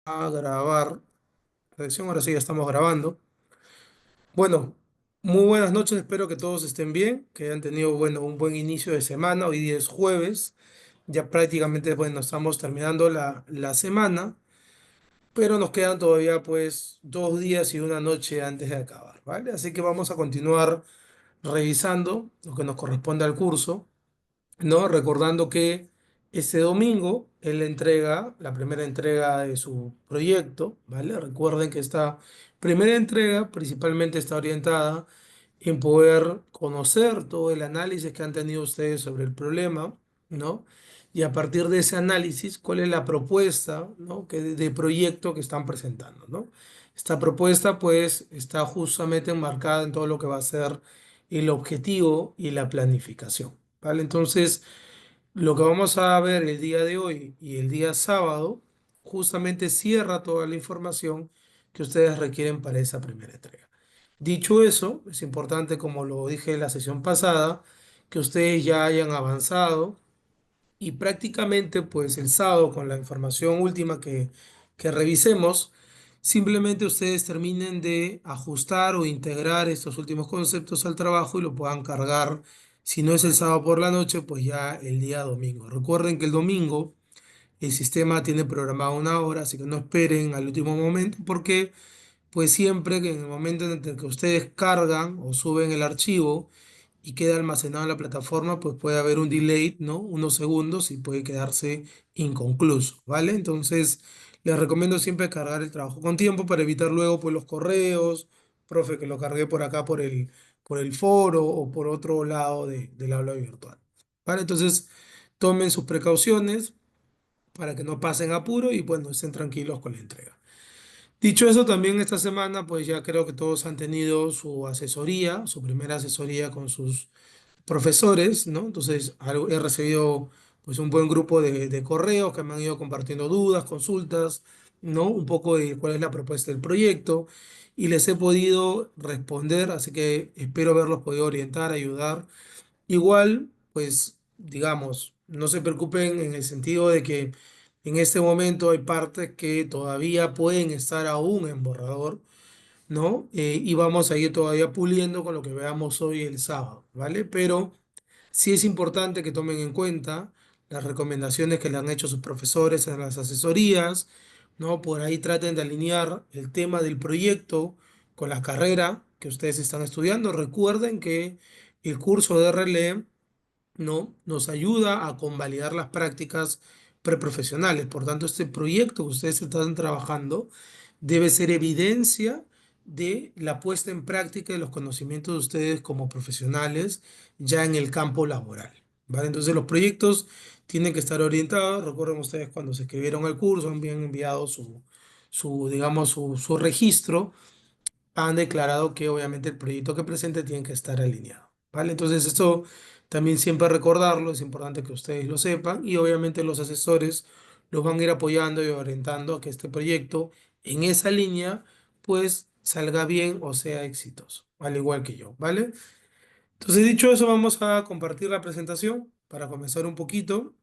A grabar. Atención, ahora sí ya estamos grabando. Bueno, muy buenas noches, espero que todos estén bien, que hayan tenido, bueno, un buen inicio de semana. Hoy día es jueves, ya prácticamente, bueno, estamos terminando la semana, pero nos quedan todavía, pues, 2 días y una noche antes de acabar, ¿vale? Así que vamos a continuar revisando lo que nos corresponde al curso. ¿No? Recordando que este domingo él le entrega la primera entrega de su proyecto, ¿vale? Recuerden que esta primera entrega principalmente está orientada en poder conocer todo el análisis que han tenido ustedes sobre el problema, ¿no? Y a partir de ese análisis, ¿cuál es la propuesta, ¿no? de proyecto que están presentando, ¿no? Esta propuesta, pues, está justamente enmarcada en todo lo que va a ser el objetivo y la planificación. ¿Vale? Entonces, lo que vamos a ver el día de hoy y el día sábado justamente cierra toda la información que ustedes requieren para esa primera entrega. Dicho eso, es importante, como lo dije en la sesión pasada, que ustedes ya hayan avanzado y prácticamente pues el sábado con la información última que revisemos, simplemente ustedes terminen de ajustar o integrar estos últimos conceptos al trabajo y lo puedan cargar, si no es el sábado por la noche, pues ya el día domingo. Recuerden que el domingo el sistema tiene programado una hora, así que no esperen al último momento porque pues siempre que en el momento en el que ustedes cargan o suben el archivo y queda almacenado en la plataforma, pues puede haber un delay, ¿no? Unos segundos y puede quedarse inconcluso, ¿vale? Entonces, les recomiendo siempre cargar el trabajo con tiempo para evitar luego pues los correos, profe, que lo cargué por acá por el foro o por otro lado del aula virtual, ¿vale? Entonces, tomen sus precauciones para que no pasen apuro y bueno, estén tranquilos con la entrega. Dicho eso, también esta semana, pues ya creo que todos han tenido su asesoría, su primera asesoría con sus profesores, ¿no? Entonces, he recibido pues un buen grupo de correos que me han ido compartiendo dudas, consultas, ¿no? Un poco de cuál es la propuesta del proyecto y les he podido responder, así que espero haberlos podido orientar, ayudar. Igual, pues, digamos, no se preocupen en el sentido de que en este momento hay partes que todavía pueden estar aún en borrador, ¿no? Y vamos a ir todavía puliendo con lo que veamos hoy el sábado, ¿vale? Pero sí es importante que tomen en cuenta las recomendaciones que le han hecho sus profesores en las asesorías, ¿no? Por ahí traten de alinear el tema del proyecto con la carrera que ustedes están estudiando. Recuerden que el curso de RLE, ¿no? Nos ayuda a convalidar las prácticas preprofesionales. Por tanto, este proyecto que ustedes están trabajando debe ser evidencia de la puesta en práctica de los conocimientos de ustedes como profesionales ya en el campo laboral, ¿vale? Entonces, los proyectos tienen que estar orientados. Recuerden ustedes cuando se escribieron al curso, han bien enviado digamos, su registro, han declarado que obviamente el proyecto que presente tiene que estar alineado, ¿vale? Entonces esto también siempre recordarlo, es importante que ustedes lo sepan y obviamente los asesores los van a ir apoyando y orientando a que este proyecto en esa línea pues salga bien o sea exitoso, al igual que yo, ¿vale? Entonces dicho eso vamos a compartir la presentación para comenzar un poquito,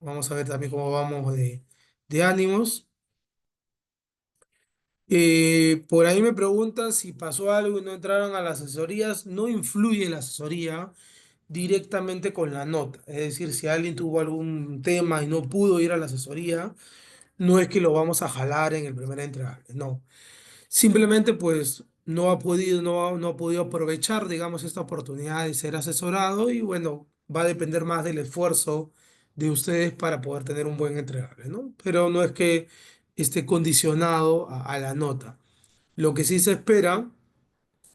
vamos a ver también cómo vamos de ánimos. Por ahí me preguntan si pasó algo y no entraron a las asesorías. No influye la asesoría directamente con la nota. Es decir, si alguien tuvo algún tema y no pudo ir a la asesoría, no es que lo vamos a jalar en el primer entregable. No. Simplemente pues no ha podido aprovechar, digamos, esta oportunidad de ser asesorado y bueno, va a depender más del esfuerzo de ustedes para poder tener un buen entregable, ¿no? Pero no es que esté condicionado a la nota. Lo que sí se espera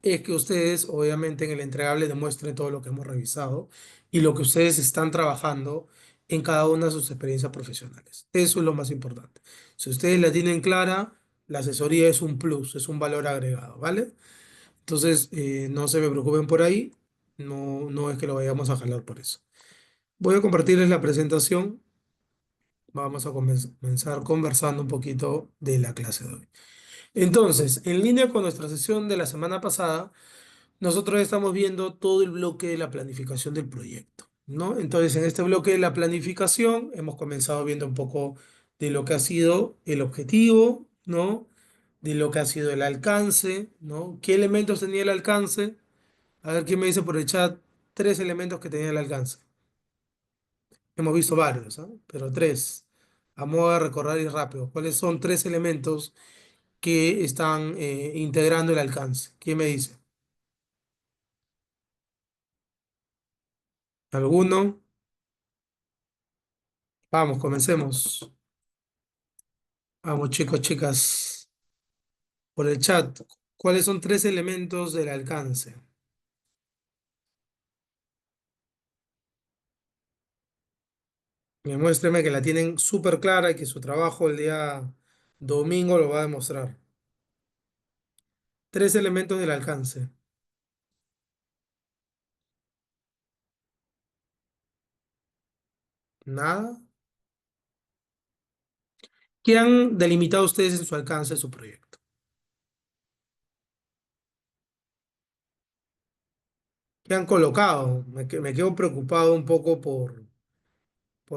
es que ustedes, obviamente, en el entregable demuestren todo lo que hemos revisado y lo que ustedes están trabajando en cada una de sus experiencias profesionales. Eso es lo más importante. Si ustedes la tienen clara, la asesoría es un plus, es un valor agregado, ¿vale? Entonces, no se me preocupen por ahí, no, no es que lo vayamos a jalar por eso. Voy a compartirles la presentación. Vamos a comenzar conversando un poquito de la clase de hoy. Entonces, en línea con nuestra sesión de la semana pasada, nosotros estamos viendo todo el bloque de la planificación del proyecto, ¿no? Entonces, en este bloque de la planificación hemos comenzado viendo un poco de lo que ha sido el objetivo, ¿no? De lo que ha sido el alcance, ¿no? ¿Qué elementos tenía el alcance? A ver quién me dice por el chat tres elementos que tenía el alcance. Hemos visto varios, ¿ah? Pero tres. A modo de recordar y rápido. ¿Cuáles son tres elementos que están integrando el alcance? ¿Quién me dice? ¿Alguno? Vamos, comencemos. Vamos, chicos, chicas, por el chat. ¿Cuáles son tres elementos del alcance? Demuéstreme que la tienen súper clara y que su trabajo el día domingo lo va a demostrar. Tres elementos del alcance. Nada. ¿Qué han delimitado ustedes en su alcance de su proyecto? ¿Qué han colocado? Me quedo preocupado un poco por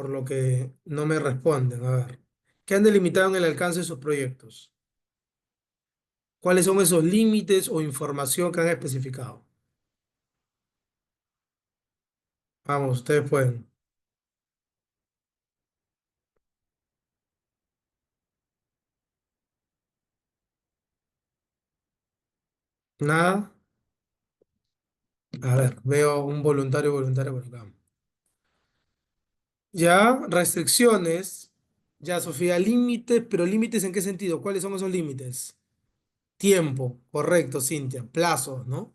lo que no me responden. A ver. ¿Qué han delimitado en el alcance de sus proyectos? ¿Cuáles son esos límites o información que han especificado? Vamos, ustedes pueden. Nada. A ver, veo un voluntario por acá. Ya, restricciones. Ya, Sofía, límites, pero límites ¿en qué sentido? ¿Cuáles son esos límites? Tiempo, correcto, Cintia. Plazo, ¿no?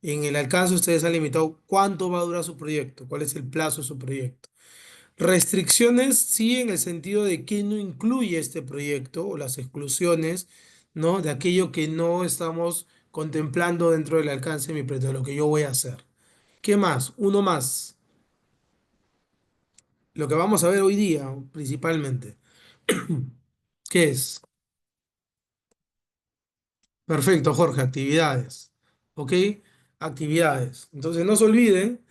En el alcance ustedes han limitado cuánto va a durar su proyecto, cuál es el plazo de su proyecto. Restricciones, sí, en el sentido de que no incluye este proyecto o las exclusiones, ¿no? De aquello que no estamos contemplando dentro del alcance de mi proyecto, de lo que yo voy a hacer. ¿Qué más? Uno más. Lo que vamos a ver hoy día, principalmente. ¿Qué es? Perfecto, Jorge, actividades. ¿Ok? Actividades. Entonces, no se olviden,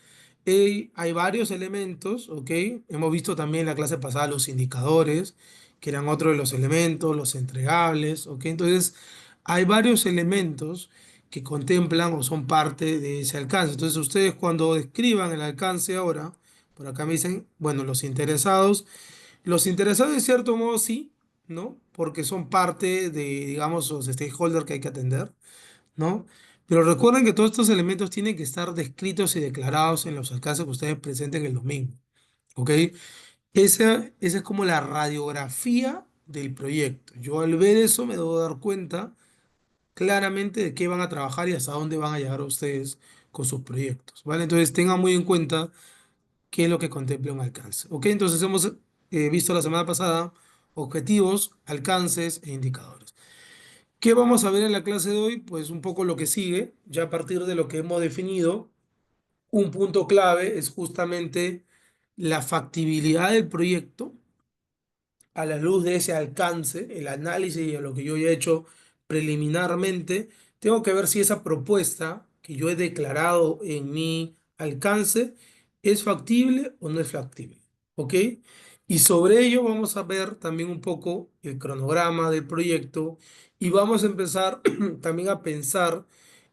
hay varios elementos, ¿ok? Hemos visto también en la clase pasada los indicadores, que eran otro de los elementos, los entregables, ¿ok? Entonces, hay varios elementos que contemplan o son parte de ese alcance. Entonces, ustedes cuando describan el alcance ahora, por acá me dicen, bueno, los interesados de cierto modo sí, ¿no? Porque son parte de, digamos, los stakeholders que hay que atender, ¿no? Pero recuerden que todos estos elementos tienen que estar descritos y declarados en los alcances que ustedes presenten el domingo, ¿ok? Esa es como la radiografía del proyecto. Yo al ver eso me debo dar cuenta claramente de qué van a trabajar y hasta dónde van a llegar ustedes con sus proyectos, ¿vale? Entonces tengan muy en cuenta qué es lo que contempla un alcance. ¿Ok? Entonces hemos visto la semana pasada objetivos, alcances e indicadores. ¿Qué vamos a ver en la clase de hoy? Pues un poco lo que sigue, ya a partir de lo que hemos definido, un punto clave es justamente la factibilidad del proyecto a la luz de ese alcance, el análisis y lo que yo ya he hecho preliminarmente, tengo que ver si esa propuesta que yo he declarado en mi alcance es factible o no es factible. ¿Ok? Y sobre ello vamos a ver también un poco el cronograma del proyecto y vamos a empezar también a pensar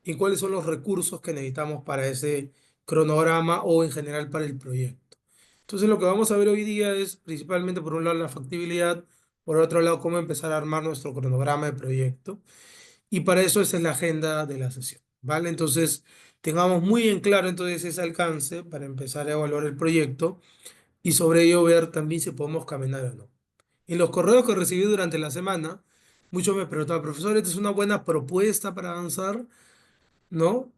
en cuáles son los recursos que necesitamos para ese cronograma o en general para el proyecto. Entonces lo que vamos a ver hoy día es principalmente por un lado la factibilidad, por otro lado cómo empezar a armar nuestro cronograma de proyecto y para eso esa es la agenda de la sesión, ¿vale? Entonces tengamos muy en claro entonces ese alcance para empezar a evaluar el proyecto y sobre ello ver también si podemos caminar o no. En los correos que recibí durante la semana, muchos me preguntaban, profesor, ¿esta es una buena propuesta para avanzar? ¿No?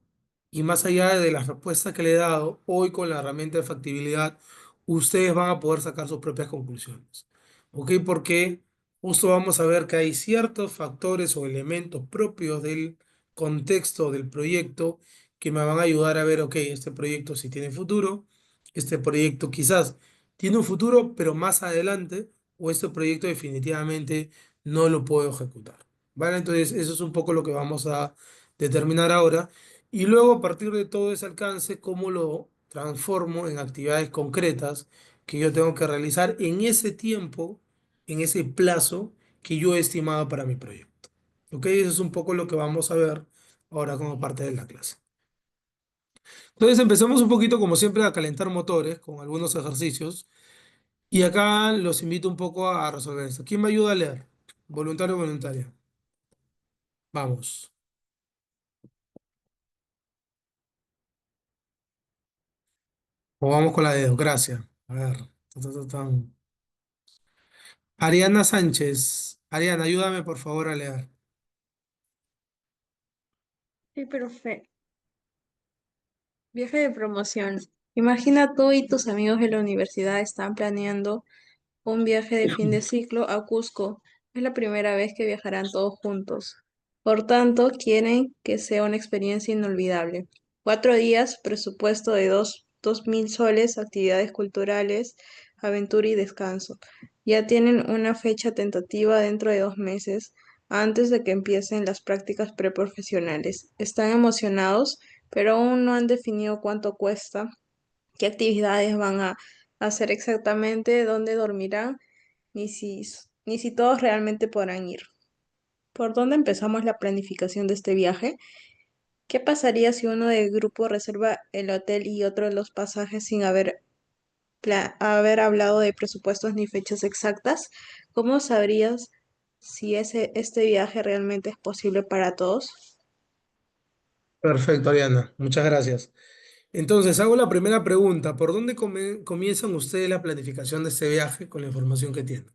Y más allá de las respuestas que le he dado, hoy con la herramienta de factibilidad, ustedes van a poder sacar sus propias conclusiones. ¿Ok? Porque justo vamos a ver que hay ciertos factores o elementos propios del contexto del proyecto que me van a ayudar a ver, ok, este proyecto sí tiene futuro, este proyecto quizás tiene un futuro, pero más adelante, o este proyecto definitivamente no lo puedo ejecutar. ¿Vale? Entonces, eso es un poco lo que vamos a determinar ahora. Y luego, a partir de todo ese alcance, cómo lo transformo en actividades concretas que yo tengo que realizar en ese tiempo en ese plazo que yo he estimado para mi proyecto. ¿Ok? Eso es un poco lo que vamos a ver ahora como parte de la clase. Entonces empezamos un poquito, como siempre, a calentar motores con algunos ejercicios. Y acá los invito un poco a resolver esto. ¿Quién me ayuda a leer? Voluntario o voluntaria. Vamos. O vamos con la de democracia. A ver. Tan. Ariana Sánchez. Ariana, ayúdame por favor a leer. Sí, profe. Viaje de promoción. Imagina tú y tus amigos de la universidad están planeando un viaje de fin de ciclo a Cusco. Es la primera vez que viajarán todos juntos. Por tanto, quieren que sea una experiencia inolvidable. 4 días, presupuesto de 2.000 soles, actividades culturales, aventura y descanso. Ya tienen una fecha tentativa dentro de 2 meses, antes de que empiecen las prácticas preprofesionales. Están emocionados, pero aún no han definido cuánto cuesta, qué actividades van a hacer exactamente, dónde dormirán ni si todos realmente podrán ir. ¿Por dónde empezamos la planificación de este viaje? ¿Qué pasaría si uno del grupo reserva el hotel y otro los pasajes sin haber hablado de presupuestos ni fechas exactas? ¿Cómo sabrías si este viaje realmente es posible para todos? Perfecto, Ariana. Muchas gracias. Entonces, hago la primera pregunta. ¿Por dónde comienzan ustedes la planificación de este viaje con la información que tienen?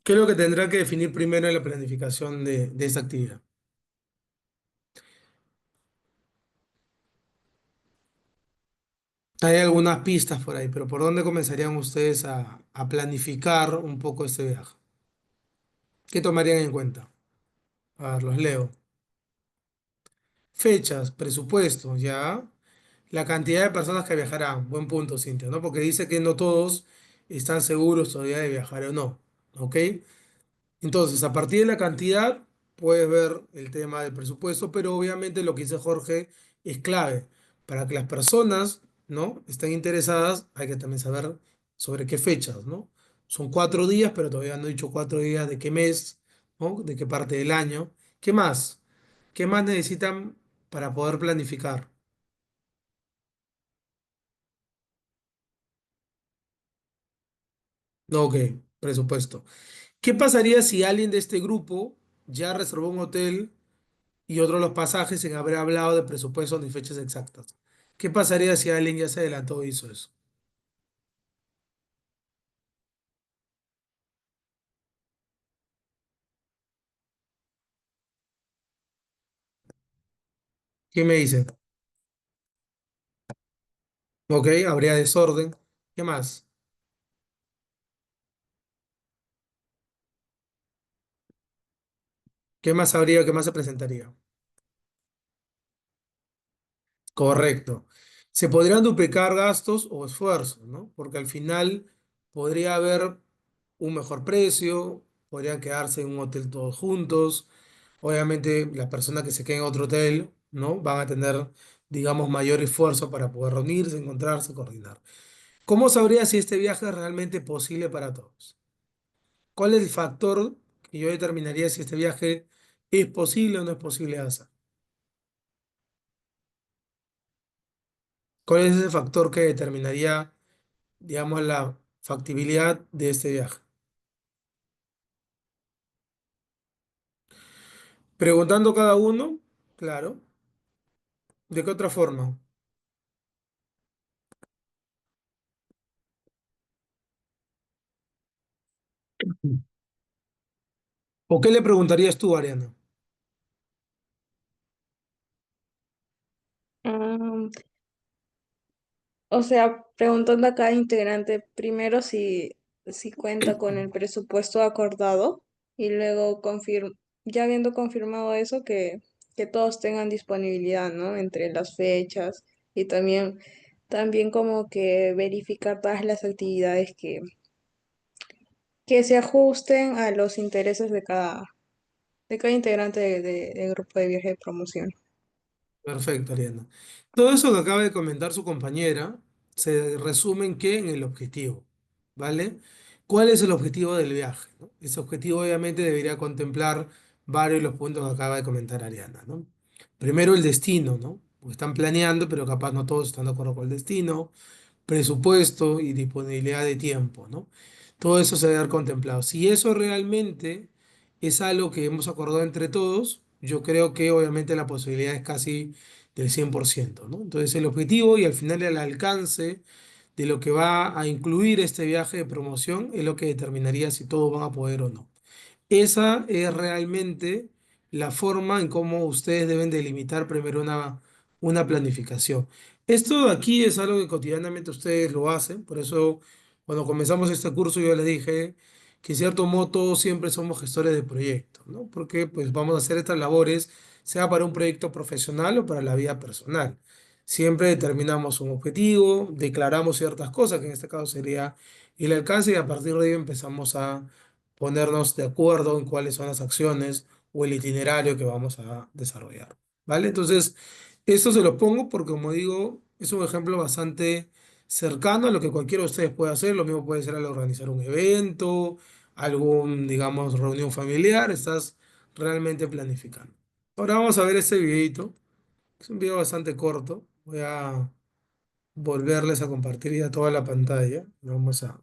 ¿Qué es lo que tendrán que definir primero en la planificación de esta actividad? Hay algunas pistas por ahí, pero ¿por dónde comenzarían ustedes a planificar un poco este viaje? ¿Qué tomarían en cuenta? A ver, los leo. Fechas, presupuestos, ya. La cantidad de personas que viajarán. Buen punto, Cintia, ¿no? Porque dice que no todos están seguros todavía de viajar o no. ¿Ok? Entonces, a partir de la cantidad, puedes ver el tema del presupuesto, pero obviamente lo que dice Jorge es clave. Para que las personas, ¿no?, estén interesadas, hay que también saber sobre qué fechas, ¿no? Son 4 días, pero todavía no he dicho 4 días de qué mes, ¿no? De qué parte del año. ¿Qué más? ¿Qué más necesitan para poder planificar? No, ok, presupuesto. ¿Qué pasaría si alguien de este grupo ya reservó un hotel y otro los pasajes sin haber hablado de presupuestos ni fechas exactas? ¿Qué pasaría si alguien ya se adelantó y hizo eso? ¿Qué me dicen? Ok, habría desorden. ¿Qué más? ¿Qué más habría? ¿Qué más se presentaría? Correcto. Se podrían duplicar gastos o esfuerzos, ¿no? Porque al final podría haber un mejor precio, podrían quedarse en un hotel todos juntos. Obviamente, las personas que se queden en otro hotel, ¿no?, van a tener, digamos, mayor esfuerzo para poder reunirse, encontrarse, coordinar. ¿Cómo sabría si este viaje es realmente posible para todos? ¿Cuál es el factor que yo determinaría si este viaje es posible o no es posible hacer? ¿Cuál es ese factor que determinaría, digamos, la factibilidad de este viaje? Preguntando cada uno, claro. ¿De qué otra forma? ¿O qué le preguntarías tú, Ariana? Mm, O sea, preguntando a cada integrante primero si cuenta con el presupuesto acordado y luego ya habiendo confirmado eso, que todos tengan disponibilidad, ¿no? Entre las fechas y también como que verificar todas las actividades que se ajusten a los intereses de cada integrante del grupo de viaje de promoción. Perfecto, Ariana. Todo eso que acaba de comentar su compañera se resume en qué, en el objetivo, ¿vale? ¿Cuál es el objetivo del viaje? ¿No? Ese objetivo obviamente debería contemplar varios de los puntos que acaba de comentar Ariana, ¿no? Primero el destino, ¿no? Porque están planeando, pero capaz no todos están de acuerdo con el destino, presupuesto y disponibilidad de tiempo, ¿no? Todo eso se debe haber contemplado. Si eso realmente es algo que hemos acordado entre todos, yo creo que obviamente la posibilidad es casi del 100%, ¿no? Entonces el objetivo y al final el alcance de lo que va a incluir este viaje de promoción es lo que determinaría si todos van a poder o no. Esa es realmente la forma en cómo ustedes deben delimitar primero una planificación. Esto de aquí es algo que cotidianamente ustedes lo hacen, por eso cuando comenzamos este curso yo les dije que en cierto modo todos siempre somos gestores de proyectos, ¿no? Porque pues vamos a hacer estas labores, sea para un proyecto profesional o para la vida personal. Siempre determinamos un objetivo, declaramos ciertas cosas, que en este caso sería el alcance, y a partir de ahí empezamos a ponernos de acuerdo en cuáles son las acciones o el itinerario que vamos a desarrollar. ¿Vale? Entonces, esto se lo pongo porque, como digo, es un ejemplo bastante cercano a lo que cualquiera de ustedes puede hacer. Lo mismo puede ser al organizar un evento, algún, digamos, reunión familiar. Estás realmente planificando. Ahora vamos a ver este videito. Es un video bastante corto. Voy a volverles a compartir ya toda la pantalla. Vamos a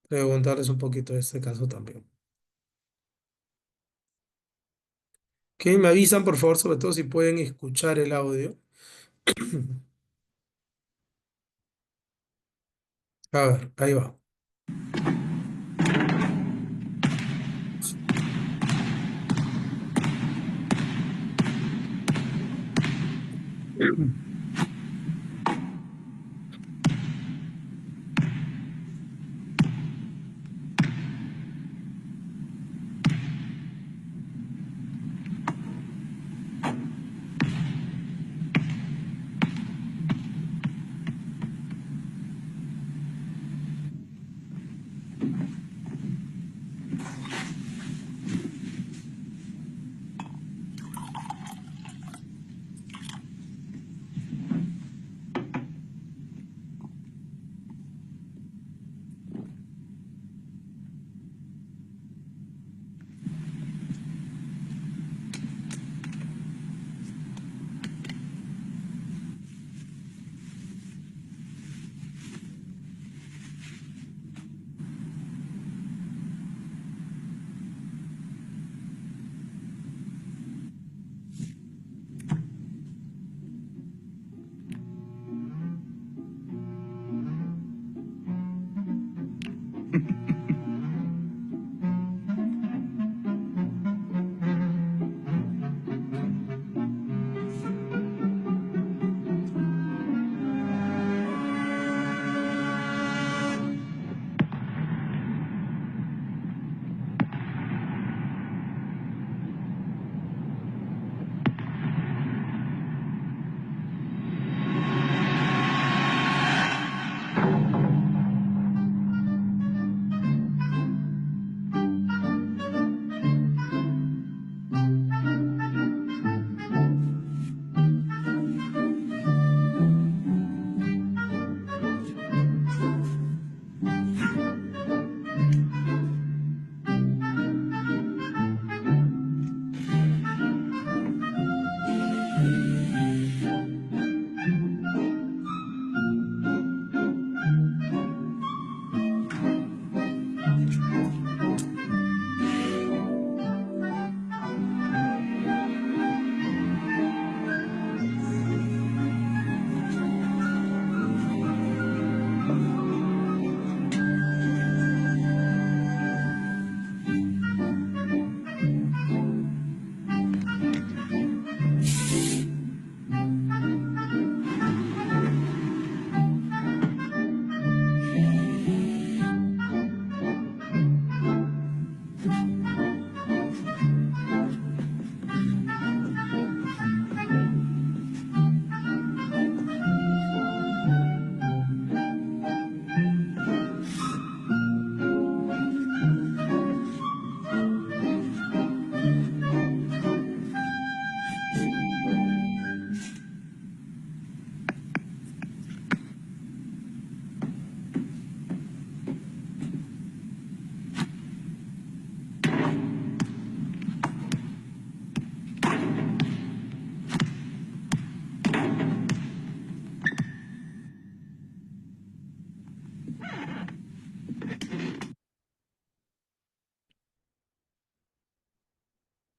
preguntarles un poquito de este caso también. Que me avisan, por favor, sobre todo si pueden escuchar el audio. A ver, ahí va.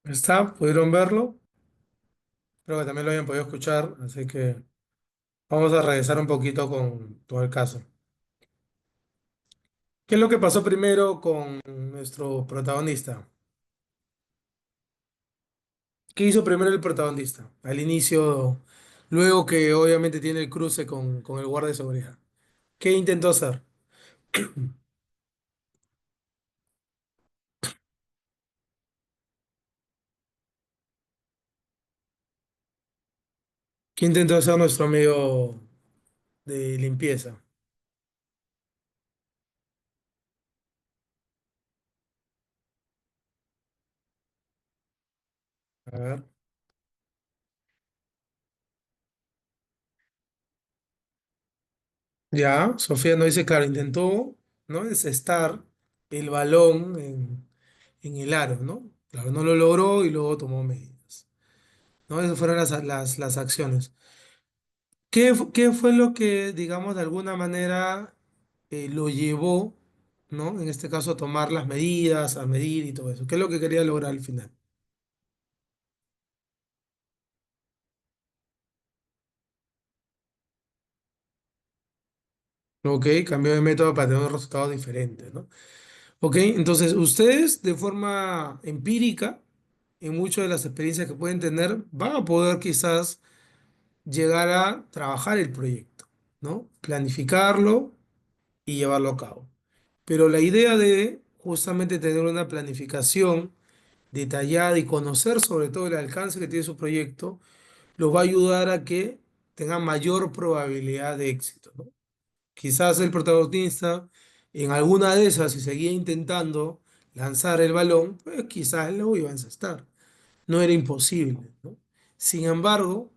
¿Está? ¿Pudieron verlo? Espero que también lo hayan podido escuchar, así que vamos a regresar un poquito con todo el caso. ¿Qué es lo que pasó primero con nuestro protagonista? ¿Qué hizo primero el protagonista? Al inicio, luego que obviamente tiene el cruce con el guardia de seguridad. ¿Qué intentó hacer? ¿Qué intentó hacer nuestro amigo de limpieza? A ver. Ya, Sofía nos dice, claro, intentó, ¿no? Encestar el balón en el aro, ¿no? Claro, no lo logró y luego tomó medidas, ¿no? Esas fueron las acciones. ¿Qué fue lo que, digamos, de alguna manera lo llevó, ¿no? En este caso, a tomar las medidas, a medir y todo eso. ¿Qué es lo que quería lograr al final? Ok, cambió de método para tener resultados diferentes, ¿no? Ok, entonces ustedes de forma empírica, en muchas de las experiencias que pueden tener, van a poder quizás llegar a trabajar el proyecto, ¿no? Planificarlo y llevarlo a cabo. Pero la idea de justamente tener una planificación detallada y conocer sobre todo el alcance que tiene su proyecto, los va a ayudar a que tengan mayor probabilidad de éxito, ¿no? Quizás el protagonista en alguna de esas, si seguía intentando lanzar el balón, pues quizás lo iba a encestar. No era imposible, ¿no? Sin embargo,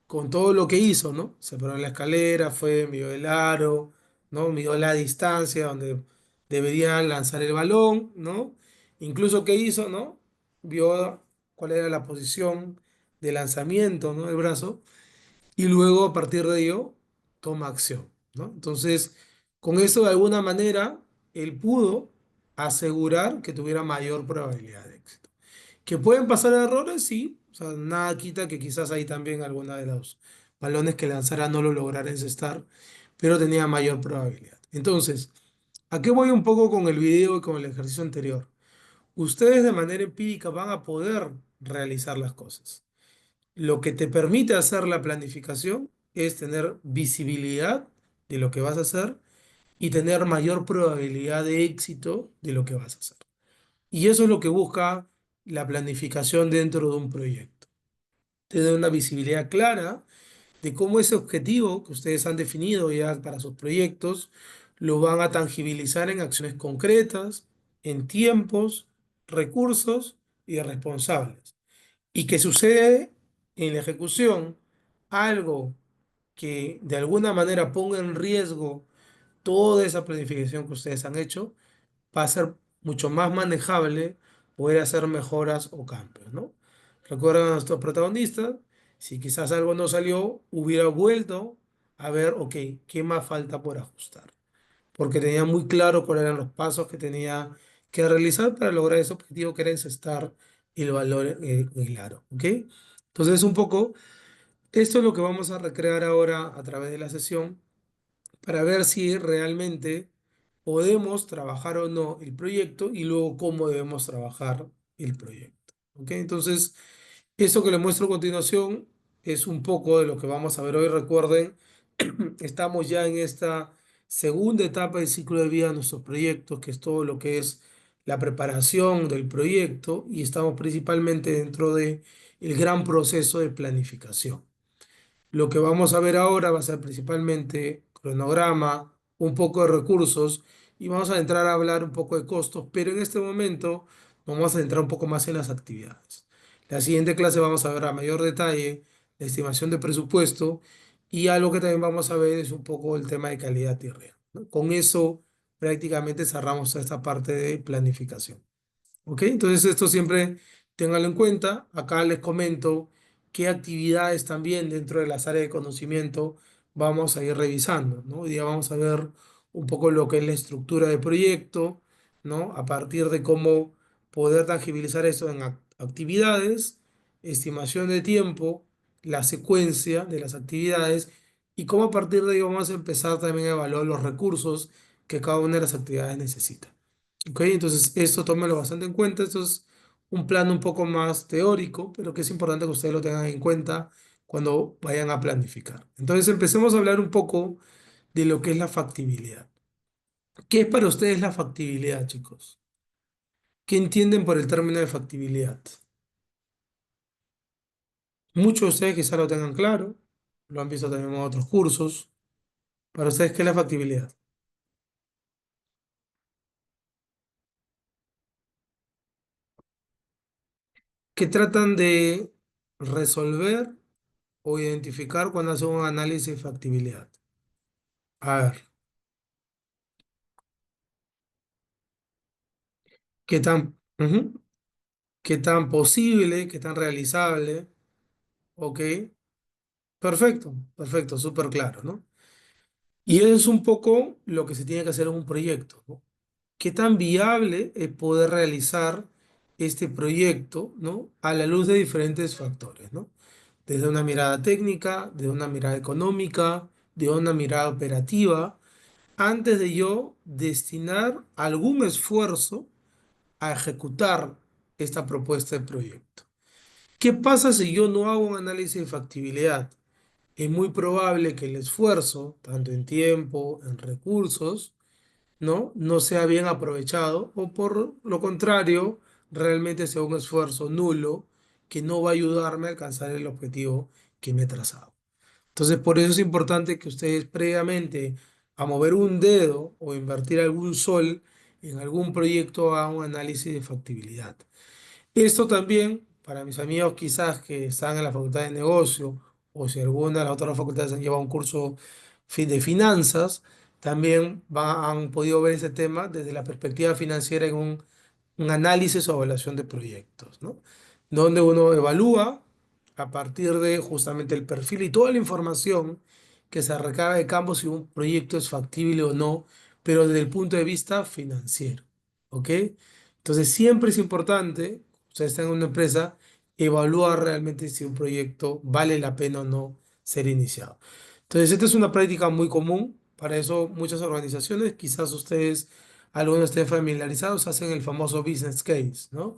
con todo lo que hizo, ¿no? Se paró en la escalera, fue, midió el aro, ¿no? Midió la distancia donde debería lanzar el balón, ¿no? Incluso qué hizo, ¿no? Vio cuál era la posición de lanzamiento, ¿no? Del brazo y luego a partir de ello toma acción, ¿no? Entonces, con eso de alguna manera, él pudo asegurar que tuviera mayor probabilidad de éxito. ¿Que pueden pasar errores? Sí, o sea, nada quita que quizás ahí también alguna de los balones que lanzara no lo lograra encestar, pero tenía mayor probabilidad. Entonces, ¿a qué voy un poco con el video y con el ejercicio anterior? Ustedes de manera empírica van a poder realizar las cosas. Lo que te permite hacer la planificación es tener visibilidad de lo que vas a hacer y tener mayor probabilidad de éxito de lo que vas a hacer. Y eso es lo que busca la planificación dentro de un proyecto. Tener una visibilidad clara de cómo ese objetivo que ustedes han definido ya para sus proyectos lo van a tangibilizar en acciones concretas, en tiempos, recursos y responsables y que sucede en la ejecución algo que de alguna manera ponga en riesgo toda esa planificación que ustedes han hecho, va a ser mucho más manejable poder hacer mejoras o cambios, ¿no? Recuerdan a nuestros protagonistas, si quizás algo no salió, hubiera vuelto a ver, ok, ¿qué más falta por ajustar? Porque tenía muy claro cuáles eran los pasos que tenía que realizar para lograr ese objetivo que era encestar el valor en el aro. ¿Ok? Entonces, un poco, esto es lo que vamos a recrear ahora a través de la sesión para ver si realmente podemos trabajar o no el proyecto y luego cómo debemos trabajar el proyecto. ¿Ok? Entonces, esto que les muestro a continuación es un poco de lo que vamos a ver hoy. Recuerden, estamos ya en esta segunda etapa del ciclo de vida de nuestros proyectos, que es todo lo que es la preparación del proyecto y estamos principalmente dentro de el gran proceso de planificación. Lo que vamos a ver ahora va a ser principalmente cronograma, un poco de recursos y vamos a entrar a hablar un poco de costos, pero en este momento vamos a entrar un poco más en las actividades. La siguiente clase vamos a ver a mayor detalle la estimación de presupuesto y algo que también vamos a ver es un poco el tema de calidad y riesgo, ¿no? Con eso prácticamente cerramos esta parte de planificación. ¿Ok? Entonces esto siempre ténganlo en cuenta. Acá les comento qué actividades también dentro de las áreas de conocimiento vamos a ir revisando, ¿no? Hoy día vamos a ver un poco lo que es la estructura de proyecto, ¿no? A partir de cómo poder tangibilizar eso en actividades, estimación de tiempo, la secuencia de las actividades y cómo a partir de ahí vamos a empezar también a evaluar los recursos que cada una de las actividades necesita. ¿Ok? Entonces, esto tómelo bastante en cuenta. Esto es un plano un poco más teórico, pero que es importante que ustedes lo tengan en cuenta cuando vayan a planificar. Entonces, empecemos a hablar un poco de lo que es la factibilidad. ¿Qué es para ustedes la factibilidad, chicos? ¿Qué entienden por el término de factibilidad? Muchos de ustedes quizá lo tengan claro, lo han visto también en otros cursos. Para ustedes, ¿qué es la factibilidad? ¿Qué tratan de resolver o identificar cuando hacen un análisis de factibilidad? A ver, ujú, qué tan posible, qué tan realizable? Ok, perfecto, perfecto, súper claro, ¿no? Y eso es un poco lo que se tiene que hacer en un proyecto, ¿no? ¿Qué tan viable es poder realizar este proyecto, ¿no? A la luz de diferentes factores, ¿no? Desde una mirada técnica, de una mirada económica, de una mirada operativa, antes de yo destinar algún esfuerzo a ejecutar esta propuesta de proyecto. ¿Qué pasa si yo no hago un análisis de factibilidad? Es muy probable que el esfuerzo, tanto en tiempo, en recursos, no sea bien aprovechado o por lo contrario, realmente sea un esfuerzo nulo que no va a ayudarme a alcanzar el objetivo que me he trazado. Entonces, por eso es importante que ustedes previamente a mover un dedo o invertir algún sol en algún proyecto hagan un análisis de factibilidad. Esto también, para mis amigos quizás que están en la facultad de negocio o si alguna de las otras facultades han llevado un curso de finanzas, también han podido ver ese tema desde la perspectiva financiera en un análisis o evaluación de proyectos, ¿no? Donde uno evalúa a partir de justamente el perfil y toda la información que se recabe de campo si un proyecto es factible o no, pero desde el punto de vista financiero, ¿ok? Entonces siempre es importante, ustedes están en una empresa, evaluar realmente si un proyecto vale la pena o no ser iniciado. Entonces, esta es una práctica muy común. Para eso, muchas organizaciones, quizás ustedes, algunos estén familiarizados, hacen el famoso business case, ¿no?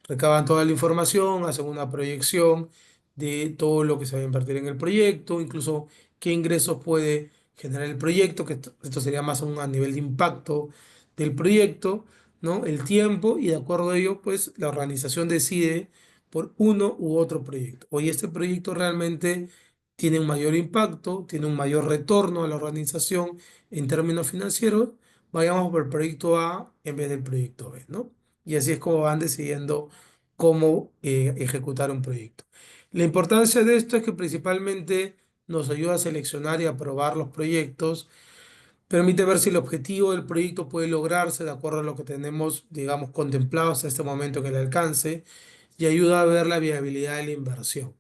Recaban toda la información, hacen una proyección de todo lo que se va a invertir en el proyecto, incluso qué ingresos puede generar el proyecto, que esto sería más a nivel de impacto del proyecto, ¿no? El tiempo y de acuerdo a ello, pues la organización decide por uno u otro proyecto. Oye, este proyecto realmente tiene un mayor impacto, tiene un mayor retorno a la organización en términos financieros, vayamos por el proyecto A en vez del proyecto B, ¿no? Y así es como van decidiendo cómo ejecutar un proyecto. La importancia de esto es que principalmente nos ayuda a seleccionar y aprobar los proyectos, permite ver si el objetivo del proyecto puede lograrse de acuerdo a lo que tenemos, digamos, contemplado hasta este momento que le alcance y ayuda a ver la viabilidad de la inversión,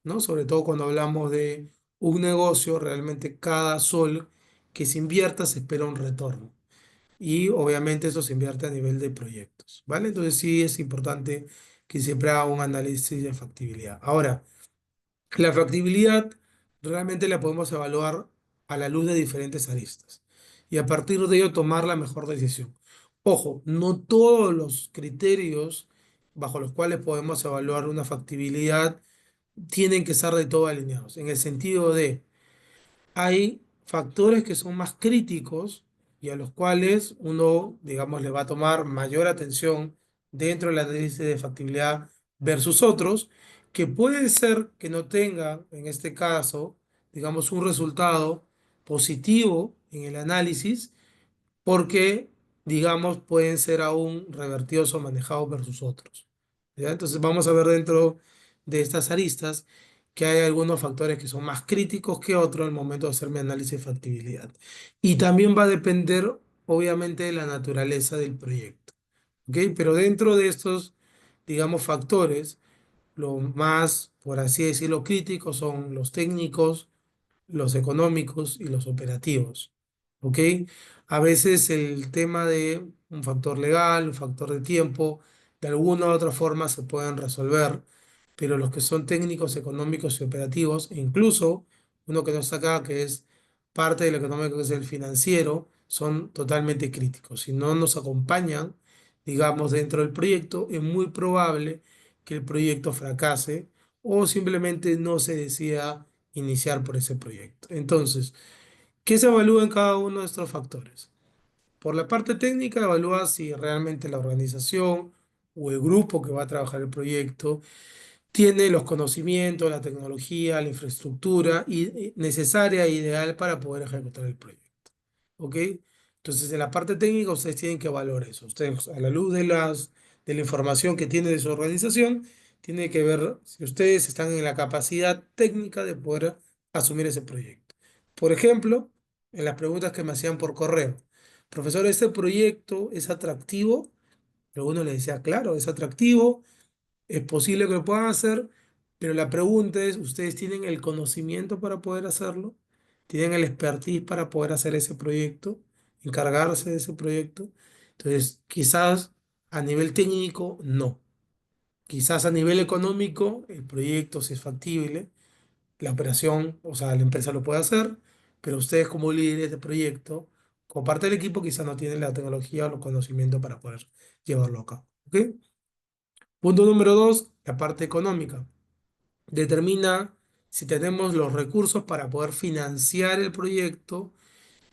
¿no? Sobre todo cuando hablamos de un negocio, realmente cada sol que se invierta se espera un retorno. Y obviamente eso se invierte a nivel de proyectos, ¿vale? Entonces sí es importante que siempre haga un análisis de factibilidad. Ahora, la factibilidad realmente la podemos evaluar a la luz de diferentes aristas y a partir de ello tomar la mejor decisión. Ojo, no todos los criterios bajo los cuales podemos evaluar una factibilidad tienen que estar de todo alineados, en el sentido de hay factores que son más críticos y a los cuales uno, digamos, le va a tomar mayor atención dentro de la análisis de factibilidad versus otros, que puede ser que no tengan, en este caso, digamos, un resultado positivo en el análisis, porque, digamos, pueden ser aún revertidos o manejados versus otros. ¿Ya? Entonces vamos a ver dentro de estas aristas que hay algunos factores que son más críticos que otros al momento de hacer mi análisis de factibilidad. Y también va a depender, obviamente, de la naturaleza del proyecto. ¿Ok? Pero dentro de estos, digamos, factores, lo más, por así decirlo, críticos son los técnicos, los económicos y los operativos. ¿Ok? A veces el tema de un factor legal, un factor de tiempo, de alguna u otra forma se pueden resolver, pero los que son técnicos, económicos y operativos, e incluso uno que no está acá, que es parte del económico, que es el financiero, son totalmente críticos. Si no nos acompañan, digamos, dentro del proyecto, es muy probable que el proyecto fracase o simplemente no se decida iniciar por ese proyecto. Entonces, ¿qué se evalúa en cada uno de estos factores? Por la parte técnica, evalúa si realmente la organización o el grupo que va a trabajar el proyecto tiene los conocimientos, la tecnología, la infraestructura necesaria e ideal para poder ejecutar el proyecto. ¿Ok? Entonces, en la parte técnica, ustedes tienen que evaluar eso. Ustedes, a la luz de la información que tiene de su organización, tienen que ver si ustedes están en la capacidad técnica de poder asumir ese proyecto. Por ejemplo, en las preguntas que me hacían por correo, profesor, ¿este proyecto es atractivo? Pero uno le decía, claro, es atractivo, es posible que lo puedan hacer, pero la pregunta es, ¿ustedes tienen el conocimiento para poder hacerlo? ¿Tienen el expertise para poder hacer ese proyecto? ¿Encargarse de ese proyecto? Entonces, quizás a nivel técnico, no. Quizás a nivel económico, el proyecto si es factible, la operación, o sea, la empresa lo puede hacer, pero ustedes como líderes de proyecto, como parte del equipo, quizás no tienen la tecnología o los conocimientos para poder llevarlo a cabo. ¿Ok? Punto número dos, la parte económica. Determina si tenemos los recursos para poder financiar el proyecto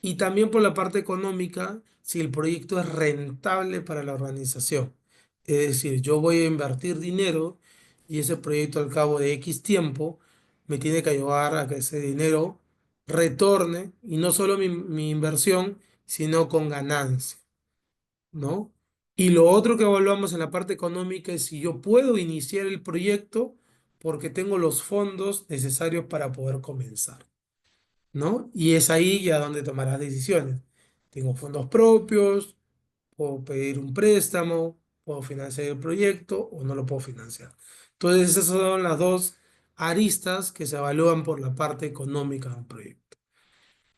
y también por la parte económica, si el proyecto es rentable para la organización. Es decir, yo voy a invertir dinero y ese proyecto al cabo de X tiempo me tiene que ayudar a que ese dinero retorne y no solo mi inversión, sino con ganancia. ¿No? Y lo otro que evaluamos en la parte económica es si yo puedo iniciar el proyecto porque tengo los fondos necesarios para poder comenzar, ¿no? Y es ahí ya donde tomarás decisiones. Tengo fondos propios, puedo pedir un préstamo, puedo financiar el proyecto o no lo puedo financiar. Entonces, esas son las dos aristas que se evalúan por la parte económica de un proyecto.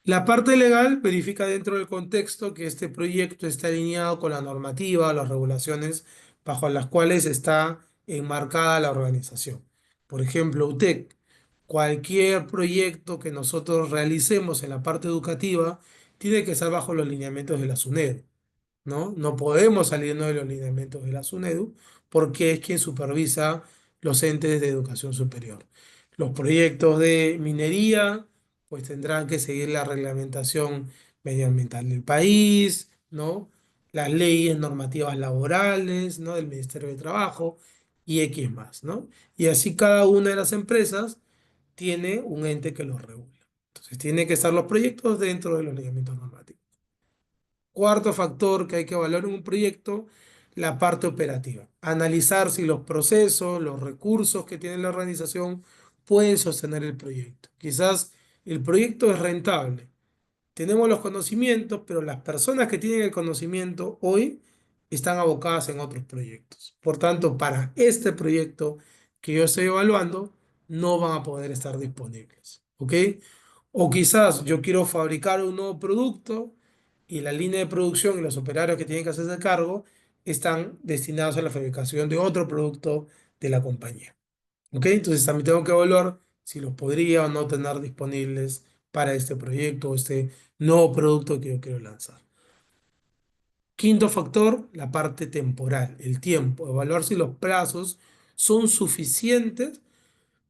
La parte legal verifica dentro del contexto que este proyecto está alineado con la normativa, las regulaciones bajo las cuales está enmarcada la organización. Por ejemplo, UTEC, cualquier proyecto que nosotros realicemos en la parte educativa tiene que estar bajo los lineamientos de la SUNED. ¿No? No podemos salirnos de los lineamientos de la SUNEDU porque es quien supervisa los entes de educación superior. Los proyectos de minería pues tendrán que seguir la reglamentación medioambiental del país, ¿no? Las leyes normativas laborales, ¿no? Del Ministerio de Trabajo y X más, ¿no? Y así cada una de las empresas tiene un ente que los regula. Entonces, tienen que estar los proyectos dentro de los lineamientos normativos. Cuarto factor que hay que evaluar en un proyecto, la parte operativa. Analizar si los procesos, los recursos que tiene la organización pueden sostener el proyecto. Quizás el proyecto es rentable, tenemos los conocimientos, pero las personas que tienen el conocimiento hoy están abocadas en otros proyectos. Por tanto, para este proyecto que yo estoy evaluando, no van a poder estar disponibles. ¿Ok? O quizás yo quiero fabricar un nuevo producto y la línea de producción y los operarios que tienen que hacerse cargo están destinados a la fabricación de otro producto de la compañía. ¿Ok? Entonces también tengo que evaluar si los podría o no tener disponibles para este proyecto o este nuevo producto que yo quiero lanzar. Quinto factor, la parte temporal, el tiempo. Evaluar si los plazos son suficientes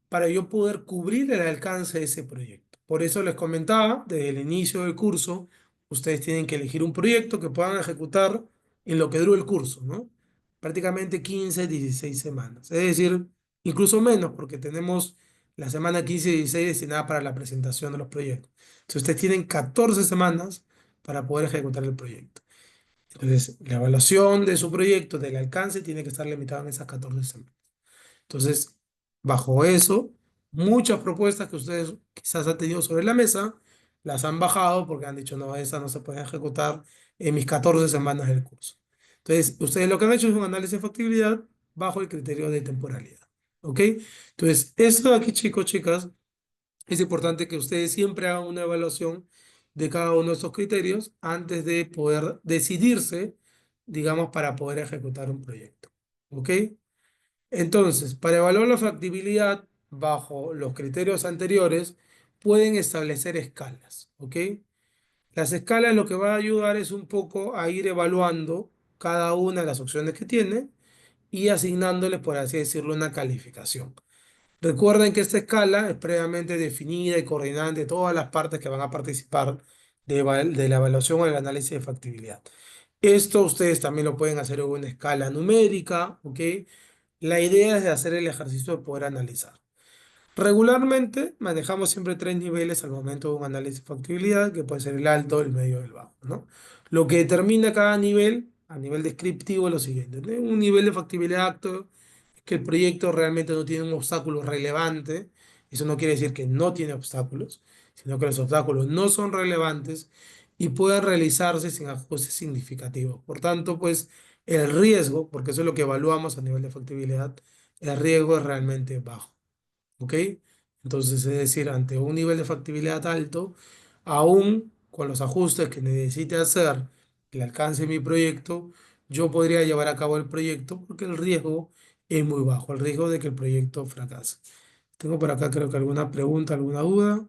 para yo poder cubrir el alcance de ese proyecto. Por eso les comentaba, desde el inicio del curso, ustedes tienen que elegir un proyecto que puedan ejecutar en lo que dure el curso, ¿no? Prácticamente 15, 16 semanas. Es decir, incluso menos, porque tenemos la semana 15 y 16 destinada para la presentación de los proyectos. Entonces, ustedes tienen 14 semanas para poder ejecutar el proyecto. Entonces, la evaluación de su proyecto, del alcance, tiene que estar limitada en esas 14 semanas. Entonces, bajo eso, muchas propuestas que ustedes quizás han tenido sobre la mesa, las han bajado porque han dicho, no, esas no se pueden ejecutar en mis 14 semanas del curso. Entonces, ustedes lo que han hecho es un análisis de factibilidad bajo el criterio de temporalidad. ¿Ok? Entonces, esto aquí, chicos, chicas, es importante que ustedes siempre hagan una evaluación de cada uno de estos criterios antes de poder decidirse, digamos, para poder ejecutar un proyecto. ¿Ok? Entonces, para evaluar la factibilidad bajo los criterios anteriores, pueden establecer escalas. ¿Ok? Las escalas lo que va a ayudar es un poco a ir evaluando cada una de las opciones que tiene y asignándoles, por así decirlo, una calificación. Recuerden que esta escala es previamente definida y coordinada entre todas las partes que van a participar de la evaluación o el análisis de factibilidad. Esto ustedes también lo pueden hacer en una escala numérica, ¿ok? La idea es de hacer el ejercicio de poder analizar. Regularmente manejamos siempre tres niveles al momento de un análisis de factibilidad, que puede ser el alto, el medio y el bajo, ¿no? Lo que determina cada nivel, a nivel descriptivo, es lo siguiente, ¿no? Un nivel de factibilidad alto es que el proyecto realmente no tiene un obstáculo relevante. Eso no quiere decir que no tiene obstáculos, sino que los obstáculos no son relevantes y pueden realizarse sin ajustes significativos. Por tanto, pues el riesgo, porque eso es lo que evaluamos a nivel de factibilidad, el riesgo es realmente bajo. ¿Ok? Entonces, es decir, ante un nivel de factibilidad alto, aún con los ajustes que necesite hacer que alcance mi proyecto, yo podría llevar a cabo el proyecto porque el riesgo es muy bajo, el riesgo de que el proyecto fracase. Tengo por acá creo que alguna pregunta, alguna duda.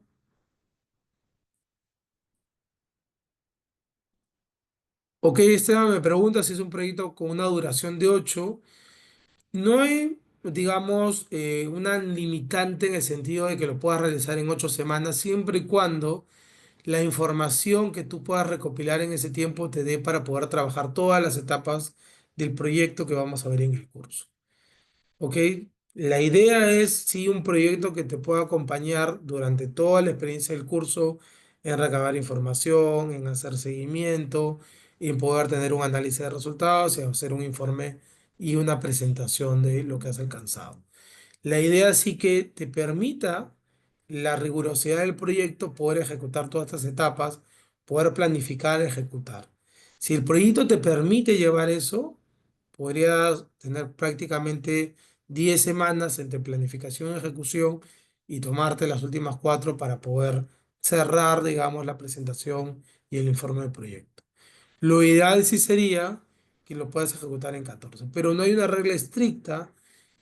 Ok, Esteban me pregunta si es un proyecto con una duración de 8. No hay, digamos, una limitante en el sentido de que lo puedas realizar en 8 semanas, siempre y cuando la información que tú puedas recopilar en ese tiempo te dé para poder trabajar todas las etapas del proyecto que vamos a ver en el curso. ¿Ok? La idea es, sí, un proyecto que te pueda acompañar durante toda la experiencia del curso en recabar información, en hacer seguimiento, en poder tener un análisis de resultados y hacer un informe y una presentación de lo que has alcanzado. La idea sí que te permita la rigurosidad del proyecto, poder ejecutar todas estas etapas, poder planificar, ejecutar. Si el proyecto te permite llevar eso, podrías tener prácticamente 10 semanas entre planificación y ejecución y tomarte las últimas 4 para poder cerrar, digamos, la presentación y el informe del proyecto. Lo ideal sí sería que lo puedas ejecutar en 14, pero no hay una regla estricta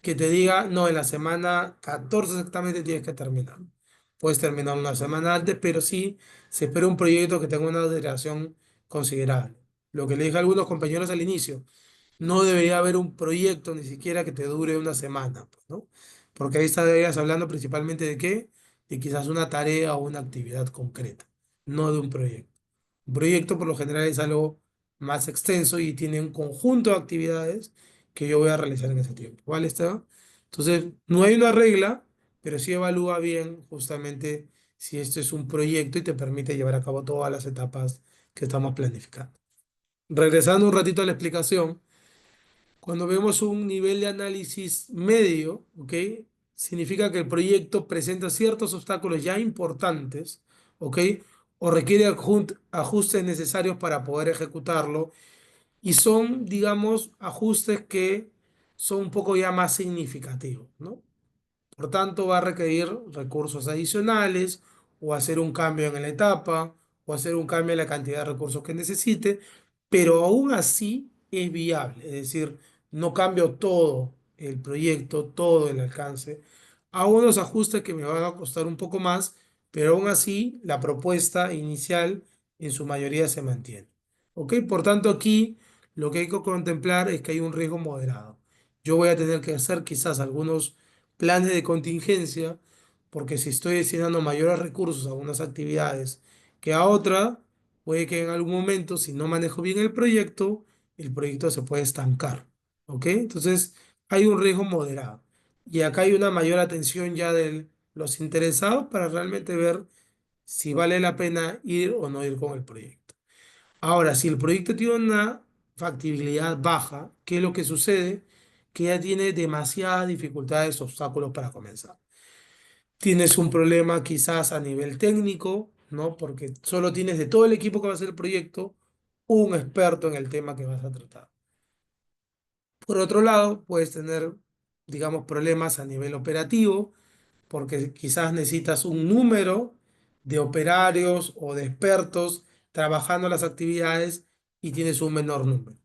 que te diga, no, en la semana 14 exactamente tienes que terminar. Puedes terminar una semana antes, pero sí se espera un proyecto que tenga una duración considerable. Lo que le dije a algunos compañeros al inicio, no debería haber un proyecto ni siquiera que te dure una semana, pues, ¿no? Porque ahí estarías hablando principalmente de qué, de quizás una tarea o una actividad concreta, no de un proyecto. Un proyecto por lo general es algo más extenso y tiene un conjunto de actividades que yo voy a realizar en ese tiempo, ¿vale, Esteban? Entonces, no hay una regla, pero sí evalúa bien justamente si esto es un proyecto y te permite llevar a cabo todas las etapas que estamos planificando. Regresando un ratito a la explicación, cuando vemos un nivel de análisis medio, ¿ok? Significa que el proyecto presenta ciertos obstáculos ya importantes, ¿ok? O requiere ajustes necesarios para poder ejecutarlo y son, digamos, ajustes que son un poco ya más significativos, ¿no? Por tanto, va a requerir recursos adicionales o hacer un cambio en la etapa o hacer un cambio en la cantidad de recursos que necesite, pero aún así es viable. Es decir, no cambio todo el proyecto, todo el alcance. Hago unos ajustes que me van a costar un poco más, pero aún así la propuesta inicial en su mayoría se mantiene. ¿Ok? Por tanto, aquí lo que hay que contemplar es que hay un riesgo moderado. Yo voy a tener que hacer quizás algunos planes de contingencia, porque si estoy destinando mayores recursos a unas actividades que a otra, puede que en algún momento, si no manejo bien el proyecto se puede estancar. ¿Ok? Entonces, hay un riesgo moderado. Y acá hay una mayor atención ya de los interesados para realmente ver si vale la pena ir o no ir con el proyecto. Ahora, si el proyecto tiene una factibilidad baja, ¿qué es lo que sucede? Que ya tiene demasiadas dificultades, obstáculos para comenzar. Tienes un problema quizás a nivel técnico, ¿no? Porque solo tienes de todo el equipo que va a hacer el proyecto un experto en el tema que vas a tratar. Por otro lado, puedes tener, digamos, problemas a nivel operativo, porque quizás necesitas un número de operarios o de expertos trabajando las actividades y tienes un menor número.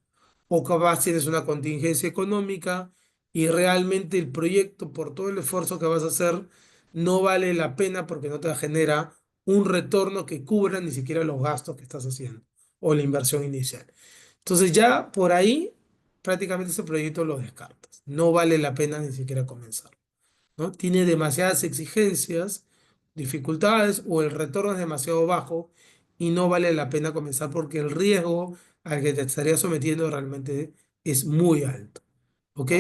o capaz tienes una contingencia económica y realmente el proyecto, por todo el esfuerzo que vas a hacer, no vale la pena porque no te genera un retorno que cubra ni siquiera los gastos que estás haciendo o la inversión inicial. Entonces ya por ahí prácticamente ese proyecto lo descartas. No vale la pena ni siquiera comenzar, ¿no? Tiene demasiadas exigencias, dificultades o el retorno es demasiado bajo y no vale la pena comenzar porque el riesgo al que te estarías sometiendo realmente es muy alto. ¿Ok?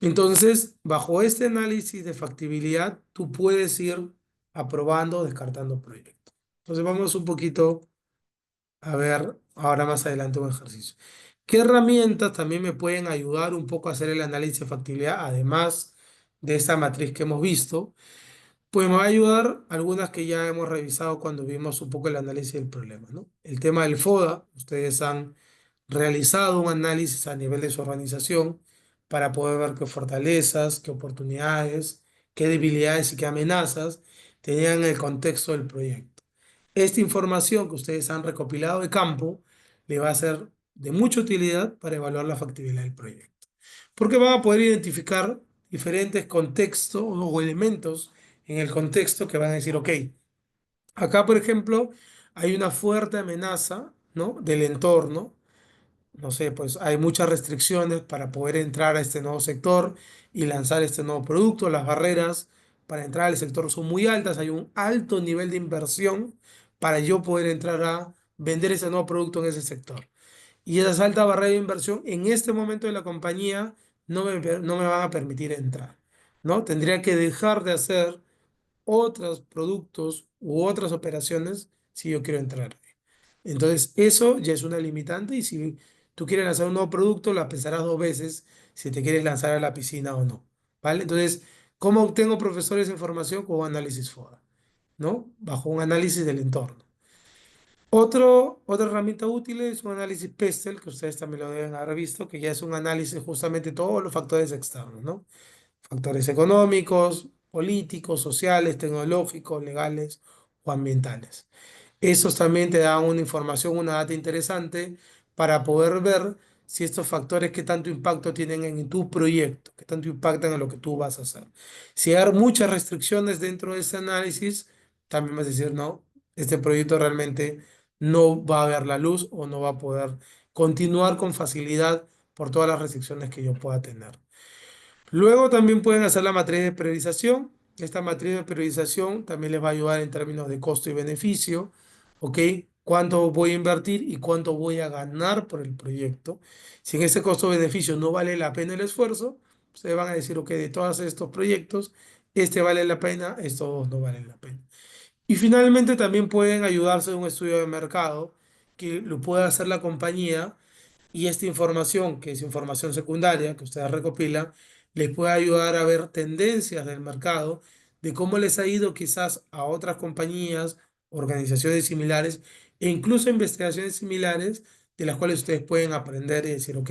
Entonces, bajo este análisis de factibilidad, tú puedes ir aprobando o descartando proyectos. Entonces, vamos un poquito a ver ahora más adelante un ejercicio. ¿Qué herramientas también me pueden ayudar un poco a hacer el análisis de factibilidad, además de esta matriz que hemos visto? Pues me va a ayudar algunas que ya hemos revisado cuando vimos un poco el análisis del problema, ¿no? El tema del FODA, ustedes han realizado un análisis a nivel de su organización para poder ver qué fortalezas, qué oportunidades, qué debilidades y qué amenazas tenían en el contexto del proyecto. Esta información que ustedes han recopilado de campo le va a ser de mucha utilidad para evaluar la factibilidad del proyecto, porque van a poder identificar diferentes contextos o elementos en el contexto que van a decir, ok, acá por ejemplo hay una fuerte amenaza, ¿no? Del entorno, no sé, pues hay muchas restricciones para poder entrar a este nuevo sector y lanzar este nuevo producto. Las barreras para entrar al sector son muy altas, hay un alto nivel de inversión para yo poder entrar a vender ese nuevo producto en ese sector. Y esa alta barrera de inversión en este momento de la compañía no me van a permitir entrar, ¿no? Tendría que dejar de hacer otros productos u otras operaciones si yo quiero entrar. Entonces, eso ya es una limitante y si tú quieres lanzar un nuevo producto, la pensarás dos veces si te quieres lanzar a la piscina o no, ¿vale? Entonces, ¿cómo obtengo profesores de información? Con análisis FODA, ¿no? Bajo un análisis del entorno. Otra herramienta útil es un análisis PESTEL, que ustedes también lo deben haber visto, que ya es un análisis justamente de todos los factores externos, ¿no? Factores económicos, políticos, sociales, tecnológicos, legales o ambientales. Esos también te dan una información, una data interesante para poder ver si estos factores qué tanto impacto tienen en tu proyecto, qué tanto impactan en lo que tú vas a hacer. Si hay muchas restricciones dentro de ese análisis, también vas a decir, no, este proyecto realmente no va a ver la luz o no va a poder continuar con facilidad por todas las restricciones que yo pueda tener. Luego también pueden hacer la matriz de priorización. Esta matriz de priorización también les va a ayudar en términos de costo y beneficio, ¿ok? Cuánto voy a invertir y cuánto voy a ganar por el proyecto. Si en ese costo-beneficio no vale la pena el esfuerzo, ustedes van a decir, ok, de todos estos proyectos, este vale la pena, estos dos no valen la pena. Y finalmente también pueden ayudarse de un estudio de mercado que lo pueda hacer la compañía y esta información, que es información secundaria que ustedes recopilan, les puede ayudar a ver tendencias del mercado, de cómo les ha ido quizás a otras compañías, organizaciones similares e incluso investigaciones similares de las cuales ustedes pueden aprender y decir, ok,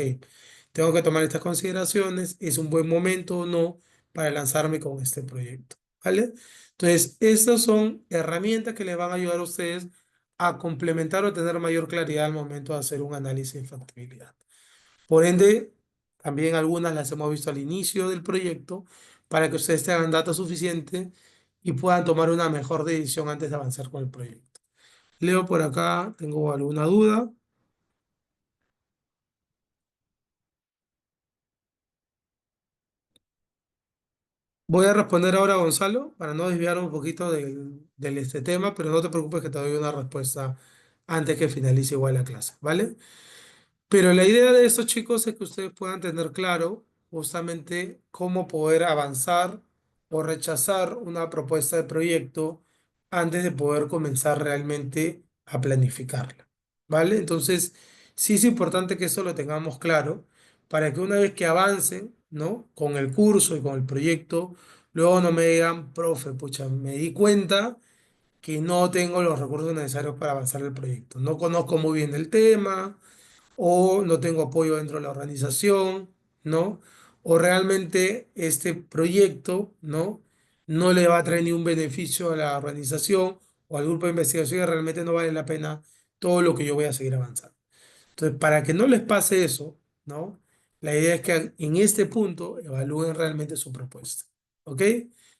tengo que tomar estas consideraciones, es un buen momento o no para lanzarme con este proyecto, ¿vale? Entonces, estas son herramientas que les van a ayudar a ustedes a complementar o tener mayor claridad al momento de hacer un análisis de factibilidad. Por ende, también algunas las hemos visto al inicio del proyecto para que ustedes tengan datos suficientes y puedan tomar una mejor decisión antes de avanzar con el proyecto. Leo por acá, tengo alguna duda. Voy a responder ahora a Gonzalo para no desviar un poquito del este tema, pero no te preocupes que te doy una respuesta antes que finalice igual la clase, ¿vale? Pero la idea de estos chicos es que ustedes puedan tener claro justamente cómo poder avanzar o rechazar una propuesta de proyecto antes de poder comenzar realmente a planificarla, ¿vale? Entonces, sí es importante que eso lo tengamos claro para que una vez que avancen, ¿no? Con el curso y con el proyecto, luego no me digan, profe, pucha, me di cuenta que no tengo los recursos necesarios para avanzar el proyecto. No conozco muy bien el tema o no tengo apoyo dentro de la organización, ¿no? O realmente este proyecto, ¿no? No le va a traer ningún beneficio a la organización o al grupo de investigación y realmente no vale la pena todo lo que yo voy a seguir avanzando. Entonces, para que no les pase eso, ¿no? La idea es que en este punto evalúen realmente su propuesta. ¿Ok?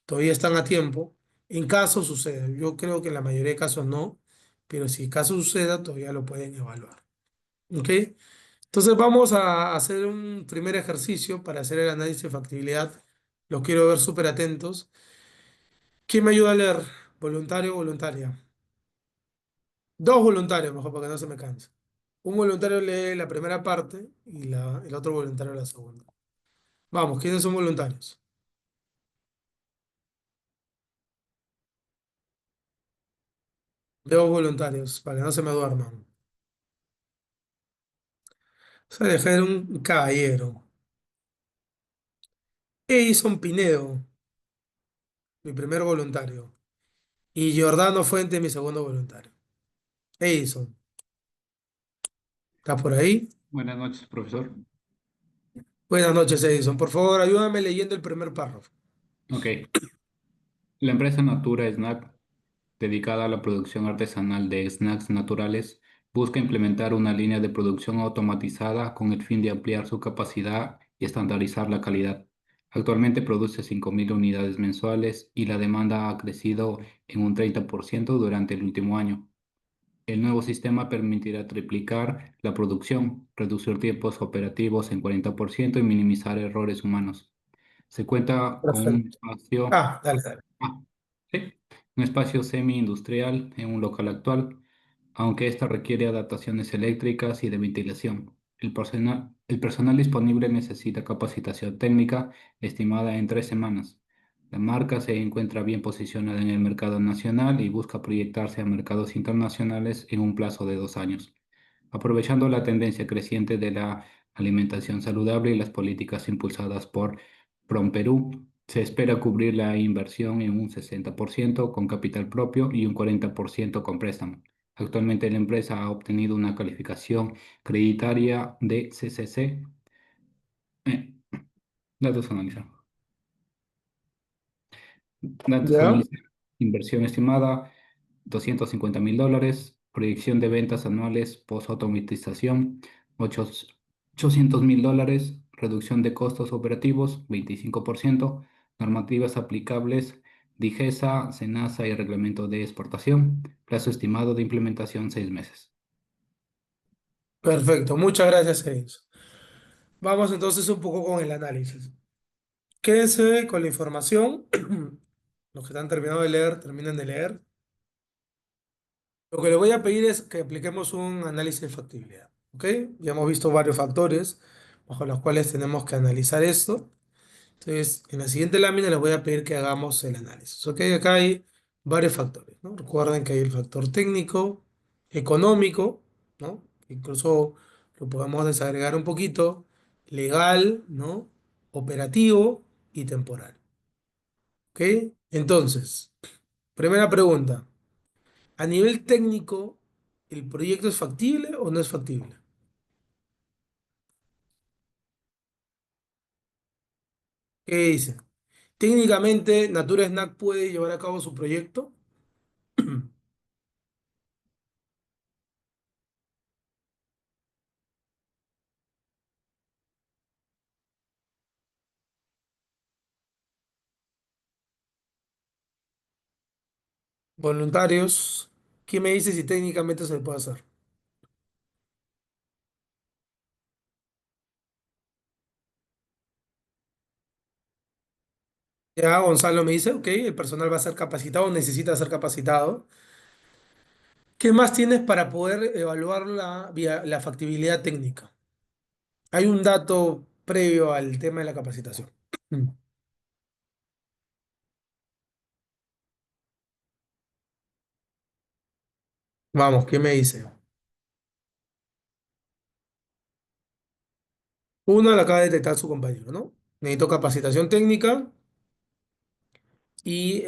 Todavía están a tiempo. En caso suceda, yo creo que en la mayoría de casos no, pero si caso suceda, todavía lo pueden evaluar. ¿Ok? Entonces vamos a hacer un primer ejercicio para hacer el análisis de factibilidad. Los quiero ver súper atentos. ¿Quién me ayuda a leer? ¿Voluntario o voluntaria? Dos voluntarios, mejor, para que no se me canse. Un voluntario lee la primera parte y el otro voluntario la segunda. Vamos, ¿quiénes son voluntarios? Dos voluntarios, para que no se me duerman. Soy dejar un caballero. Edison Pinedo, mi primer voluntario. Y Giordano Fuente, mi segundo voluntario. Edison, ¿estás por ahí? Buenas noches, profesor. Buenas noches, Edison. Por favor, ayúdame leyendo el primer párrafo. Ok. La empresa Natura Snack, dedicada a la producción artesanal de snacks naturales, busca implementar una línea de producción automatizada con el fin de ampliar su capacidad y estandarizar la calidad. Actualmente produce 5.000 unidades mensuales y la demanda ha crecido en un 30% durante el último año. El nuevo sistema permitirá triplicar la producción, reducir tiempos operativos en 40% y minimizar errores humanos. Se cuenta con un Perfecto. espacio, Ah, dale, dale. ah, sí, un espacio semi-industrial en un local actual, aunque esta requiere adaptaciones eléctricas y de ventilación. El personal disponible necesita capacitación técnica estimada en 3 semanas. La marca se encuentra bien posicionada en el mercado nacional y busca proyectarse a mercados internacionales en un plazo de 2 años. Aprovechando la tendencia creciente de la alimentación saludable y las políticas impulsadas por PROMPERÚ, se espera cubrir la inversión en un 60% con capital propio y un 40% con préstamo. Actualmente la empresa ha obtenido una calificación creditaria de CCC. eh, datos analizados. Datos ¿Ya? analizados. Inversión estimada $250.000. Proyección de ventas anuales post-automatización $800.000. Reducción de costos operativos 25%. Normativas aplicables DIGESA, SENASA y Reglamento de Exportación. Plazo estimado de implementación 6 meses. Perfecto. Muchas gracias, Edison. Vamos entonces un poco con el análisis. Quédense con la información. Los que están terminando de leer, terminen de leer. Lo que le voy a pedir es que apliquemos un análisis de factibilidad. ¿Ok? Ya hemos visto varios factores bajo los cuales tenemos que analizar esto. Entonces, en la siguiente lámina les voy a pedir que hagamos el análisis. ¿Ok? Acá hay varios factores, ¿no? Recuerden que hay el factor técnico, económico, ¿no? Incluso lo podemos desagregar un poquito, legal, ¿no? Operativo y temporal. ¿Ok? Entonces, primera pregunta. A nivel técnico, ¿el proyecto es factible o no es factible? ¿Qué dice? Técnicamente, Natura Snack puede llevar a cabo su proyecto. Voluntarios, ¿quién me dice si técnicamente se puede hacer? Ya Gonzalo me dice, ok, el personal va a ser capacitado, necesita ser capacitado. ¿Qué más tienes para poder evaluar la factibilidad técnica? Hay un dato previo al tema de la capacitación. Vamos, ¿qué me dice? Uno la acaba de detectar su compañero, ¿no? Necesito capacitación técnica y,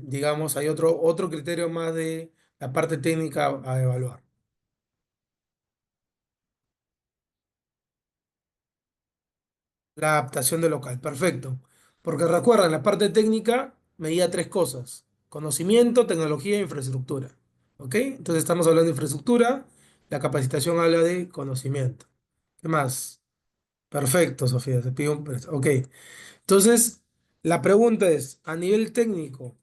digamos, hay otro criterio más de la parte técnica a evaluar. La adaptación del local, perfecto. Porque recuerden, la parte técnica medía tres cosas: conocimiento, tecnología e infraestructura. ¿Ok? Entonces estamos hablando de infraestructura La capacitación habla de conocimiento. ¿Qué más? Perfecto, Sofía, te pido un préstamo. Ok, entonces la pregunta es, a nivel técnico,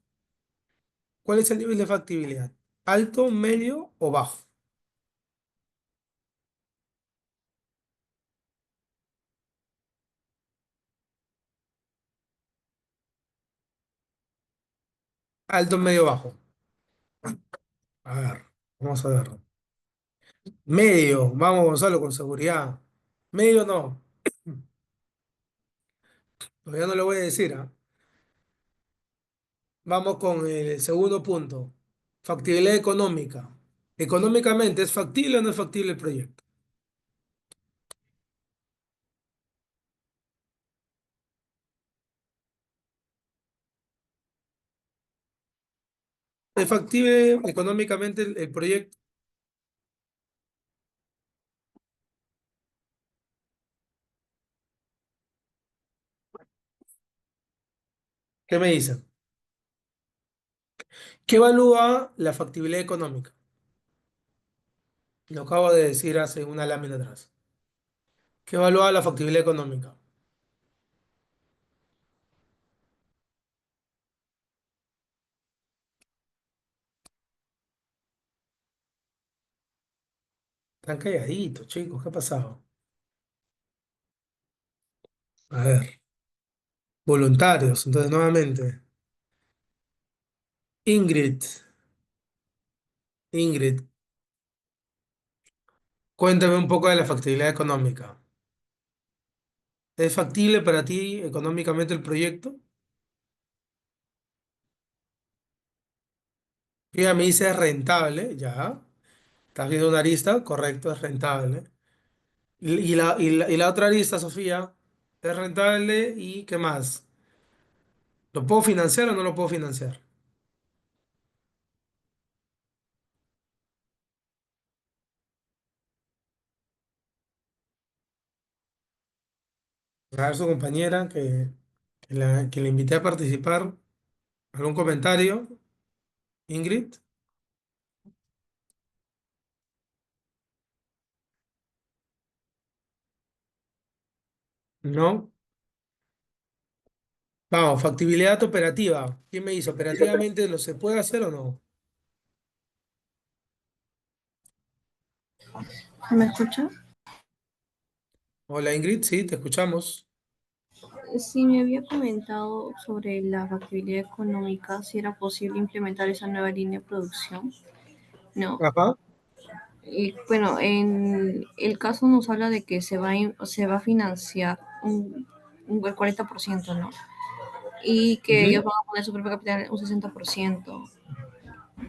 ¿cuál es el nivel de factibilidad? ¿Alto, medio o bajo? Alto, medio, bajo. A ver, vamos a ver. Medio, vamos Gonzalo, con seguridad. Medio no, todavía no le voy a decir, ¿ah? Vamos con el segundo punto. Factibilidad económica. Económicamente, ¿es factible o no es factible el proyecto? ¿Es factible económicamente el proyecto? ¿Qué me dicen? ¿Qué evalúa la factibilidad económica? Lo acabo de decir hace una lámina atrás. ¿Qué evalúa la factibilidad económica? Están calladitos, chicos, ¿qué ha pasado? A ver, voluntarios, entonces nuevamente. Ingrid, Ingrid, cuéntame un poco de la factibilidad económica. ¿Es factible para ti económicamente el proyecto? Y ella me dice es rentable, ya. Estás viendo una arista, correcto, es rentable. Y la otra arista, Sofía, es rentable y ¿qué más? ¿Lo puedo financiar o no lo puedo financiar? A ver su compañera que la invité a participar. ¿Algún comentario? Ingrid, ¿no? Vamos, factibilidad operativa. ¿Quién me dice? ¿Operativamente lo se puede hacer o no? ¿Me escucha? Hola Ingrid, sí, te escuchamos. Sí, me había comentado sobre la factibilidad económica, si era posible implementar esa nueva línea de producción. No. Ajá. Y bueno, en el caso nos habla de que se va a financiar el 40%, ¿no? Y que ellos Ujú, van a poner su propio capital un 60%.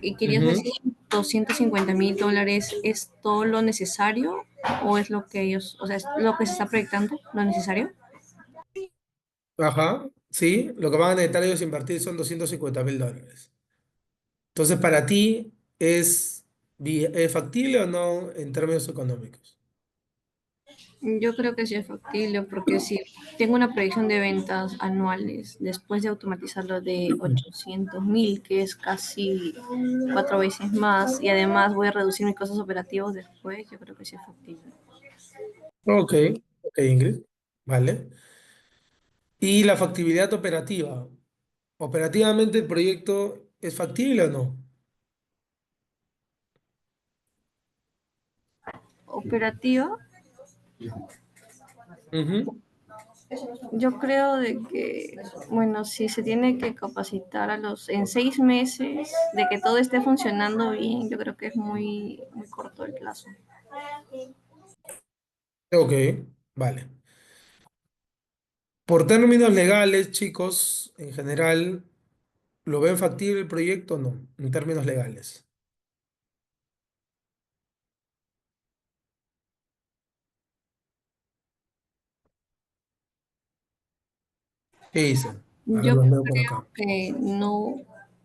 Y quería saber ujú. si $250,000 es todo lo necesario o es lo que ellos, o sea, es lo que se está proyectando, lo necesario. Ajá, sí, lo que van a necesitar ellos invertir son $250.000. Entonces, para ti, ¿es factible o no en términos económicos? Yo creo que sí es factible porque si tengo una proyección de ventas anuales después de automatizarlo de 800,000, que es casi 4 veces más, y además voy a reducir mis costos operativos después, yo creo que sí es factible. Ok, ok, Ingrid, vale. ¿Y la factibilidad operativa? ¿Operativamente el proyecto es factible o no? Operativa, Ujú. yo creo de que, bueno, si se tiene que capacitar en 6 meses de que todo esté funcionando bien, yo creo que es muy corto el plazo. Ok, vale. Por términos legales, chicos, en general, ¿lo ven factible el proyecto o no? En términos legales. ¿Qué dicen? A ver, Yo los leo por creo acá. que no,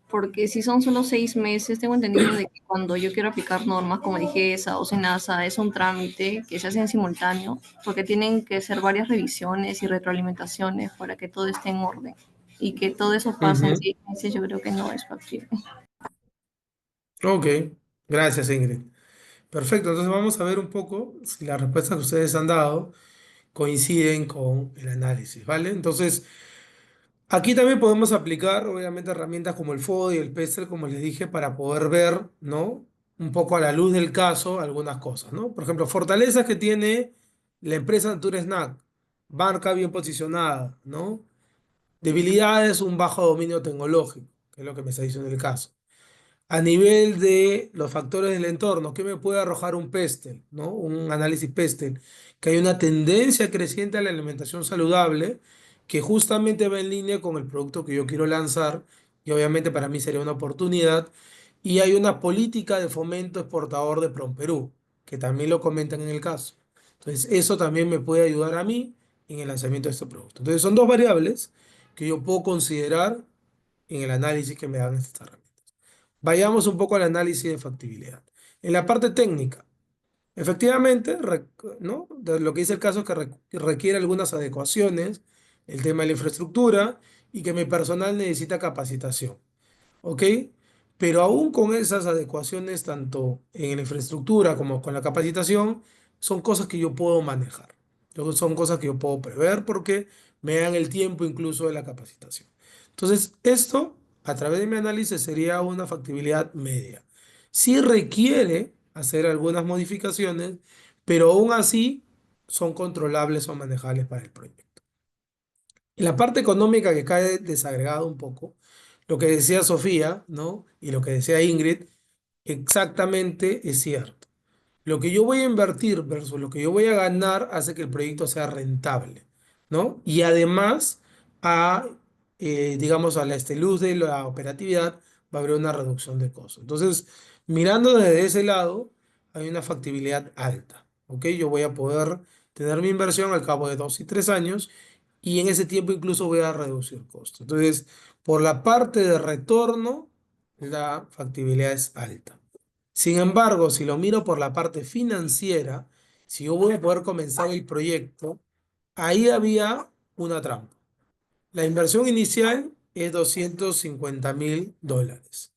porque si son solo 6 meses, tengo entendido de que cuando yo quiero aplicar normas como DIGESA o SENASA, es un trámite que se hace en simultáneo, porque tienen que hacer varias revisiones y retroalimentaciones para que todo esté en orden. Y que todo eso pase en Ujú. 6 meses, yo creo que no es factible. Ok, gracias Ingrid. Perfecto, entonces vamos a ver un poco si las respuestas que ustedes han dado coinciden con el análisis, ¿vale? Entonces, aquí también podemos aplicar, obviamente, herramientas como el FODA y el PESTEL, como les dije, para poder ver, ¿no? Un poco a la luz del caso algunas cosas, ¿no? Por ejemplo, fortalezas que tiene la empresa Nature Snack, marca bien posicionada, ¿no? Debilidades, un bajo dominio tecnológico, que es lo que me está diciendo el caso. A nivel de los factores del entorno, ¿qué me puede arrojar un PESTEL, ¿no? Un análisis PESTEL, que hay una tendencia creciente a la alimentación saludable que justamente va en línea con el producto que yo quiero lanzar y obviamente para mí sería una oportunidad. Y hay una política de fomento exportador de PROMPERÚ, que también lo comentan en el caso. Entonces, eso también me puede ayudar a mí en el lanzamiento de este producto. Entonces, son dos variables que yo puedo considerar en el análisis que me dan estas herramientas. Vayamos un poco al análisis de factibilidad. En la parte técnica, efectivamente, ¿no? Lo que dice el caso es que requiere algunas adecuaciones, el tema de la infraestructura y que mi personal necesita capacitación. ¿Ok? Pero aún con esas adecuaciones, tanto en la infraestructura como con la capacitación, son cosas que yo puedo manejar. Son cosas que yo puedo prever porque me dan el tiempo incluso de la capacitación. Entonces, esto, a través de mi análisis, sería una factibilidad media. Sí requiere hacer algunas modificaciones, pero aún así son controlables o manejables para el proyecto. En la parte económica que cae desagregado un poco, lo que decía Sofía, ¿no? Y lo que decía Ingrid, exactamente es cierto. Lo que yo voy a invertir versus lo que yo voy a ganar hace que el proyecto sea rentable, ¿no? Y además, a, digamos, a la luz de la operatividad va a haber una reducción de costos. Entonces, mirando desde ese lado, hay una factibilidad alta, ¿ok? Yo voy a poder tener mi inversión al cabo de 2 y 3 años y en ese tiempo incluso voy a reducir costos. Entonces, por la parte de retorno, la factibilidad es alta. Sin embargo, si lo miro por la parte financiera, si yo voy a poder comenzar el proyecto, ahí había una trampa. La inversión inicial es $250.000.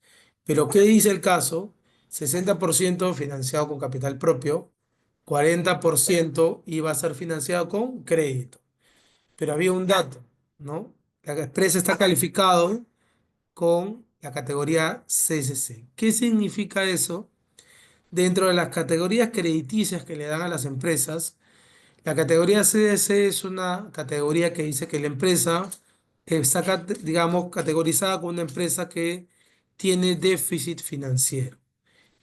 Pero ¿qué dice el caso? 60% financiado con capital propio, 40% iba a ser financiado con crédito. Pero había un dato, ¿no? La empresa está calificado con la categoría CCC. ¿Qué significa eso? Dentro de las categorías crediticias que le dan a las empresas, la categoría CDC es una categoría que dice que la empresa está, digamos, categorizada como una empresa que tiene déficit financiero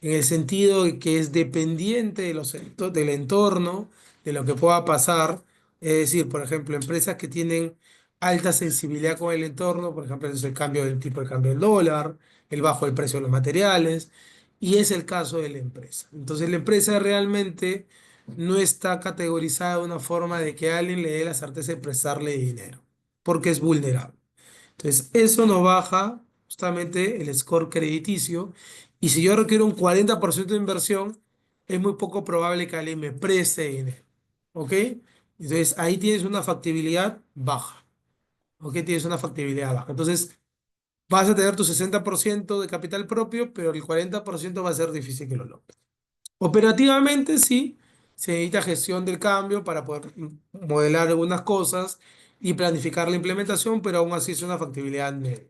en el sentido de que es dependiente de del entorno, de lo que pueda pasar. Es decir, por ejemplo, empresas que tienen alta sensibilidad con el entorno, por ejemplo, es el cambio del tipo de cambio del dólar, el bajo del precio de los materiales, y es el caso de la empresa. Entonces, la empresa realmente no está categorizada de una forma de que alguien le dé la certeza de prestarle dinero, porque es vulnerable. Entonces, eso nos baja justamente el score crediticio. Y si yo requiero un 40% de inversión, es muy poco probable que alguien me preste dinero. ¿Ok? Entonces, ahí tienes una factibilidad baja. ¿Ok? Tienes una factibilidad baja. Entonces, vas a tener tu 60% de capital propio, pero el 40% va a ser difícil que lo logres. Operativamente, sí, se necesita gestión del cambio para poder modelar algunas cosas y planificar la implementación, pero aún así es una factibilidad media.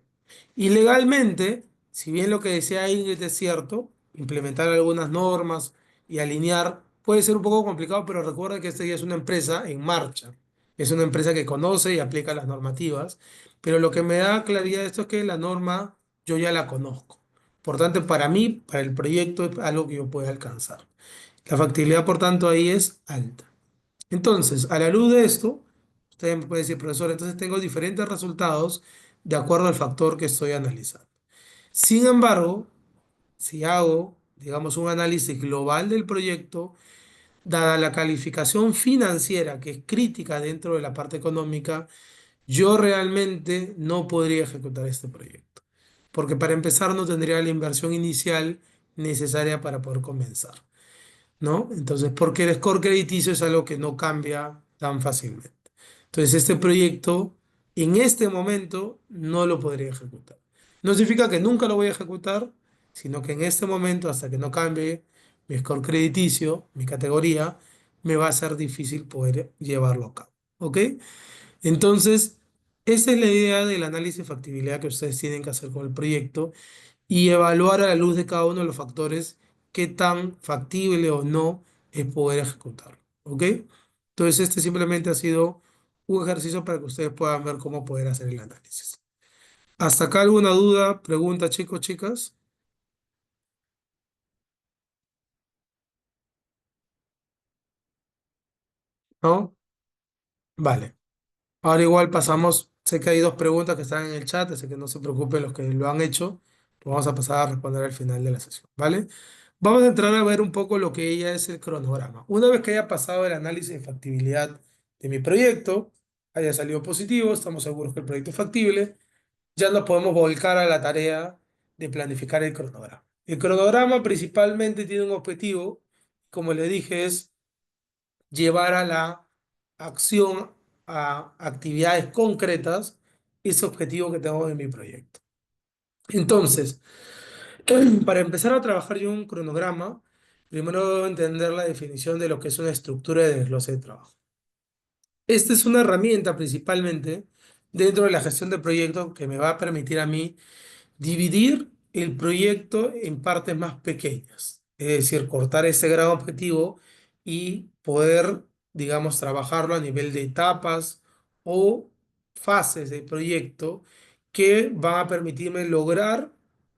Y legalmente, si bien lo que decía Ingrid es cierto, implementar algunas normas y alinear puede ser un poco complicado, pero recuerda que esta ya es una empresa en marcha. Es una empresa que conoce y aplica las normativas, pero lo que me da claridad de esto es que la norma yo ya la conozco. Por tanto, para mí, para el proyecto, es algo que yo pueda alcanzar. La factibilidad, por tanto, ahí es alta. Entonces, a la luz de esto, usted me puede decir, profesor, entonces tengo diferentes resultados de acuerdo al factor que estoy analizando. Sin embargo, si hago, digamos, un análisis global del proyecto, dada la calificación financiera que es crítica dentro de la parte económica, yo realmente no podría ejecutar este proyecto. Porque para empezar no tendría la inversión inicial necesaria para poder comenzar. ¿No? Entonces, porque el score crediticio es algo que no cambia tan fácilmente. Entonces, este proyecto en este momento no lo podría ejecutar. No significa que nunca lo voy a ejecutar, sino que en este momento, hasta que no cambie mi score crediticio, mi categoría, me va a ser difícil poder llevarlo a cabo. ¿Ok? Entonces, esa es la idea del análisis de factibilidad que ustedes tienen que hacer con el proyecto y evaluar a la luz de cada uno de los factores qué tan factible o no es poder ejecutarlo. ¿Ok? Entonces, este simplemente ha sido un ejercicio para que ustedes puedan ver cómo poder hacer el análisis. ¿Hasta acá alguna duda, pregunta, chicos, chicas? ¿No? Vale. Ahora igual pasamos, sé que hay dos preguntas que están en el chat, así que no se preocupen los que lo han hecho, lo vamos a pasar a responder al final de la sesión, ¿vale? Vamos a entrar a ver un poco lo que ella es el cronograma. Una vez que haya pasado el análisis de factibilidad de mi proyecto, haya salido positivo, estamos seguros que el proyecto es factible, ya nos podemos volcar a la tarea de planificar el cronograma. El cronograma principalmente tiene un objetivo, como le dije, es llevar a la acción, a actividades concretas, ese objetivo que tengo en mi proyecto. Entonces, para empezar a trabajar yo un cronograma, primero debo entender la definición de lo que es una estructura de desglose de trabajo. Esta es una herramienta principalmente dentro de la gestión de proyectos que me va a permitir a mí dividir el proyecto en partes más pequeñas, es decir, cortar ese gran objetivo y poder, digamos, trabajarlo a nivel de etapas o fases del proyecto que van a permitirme lograr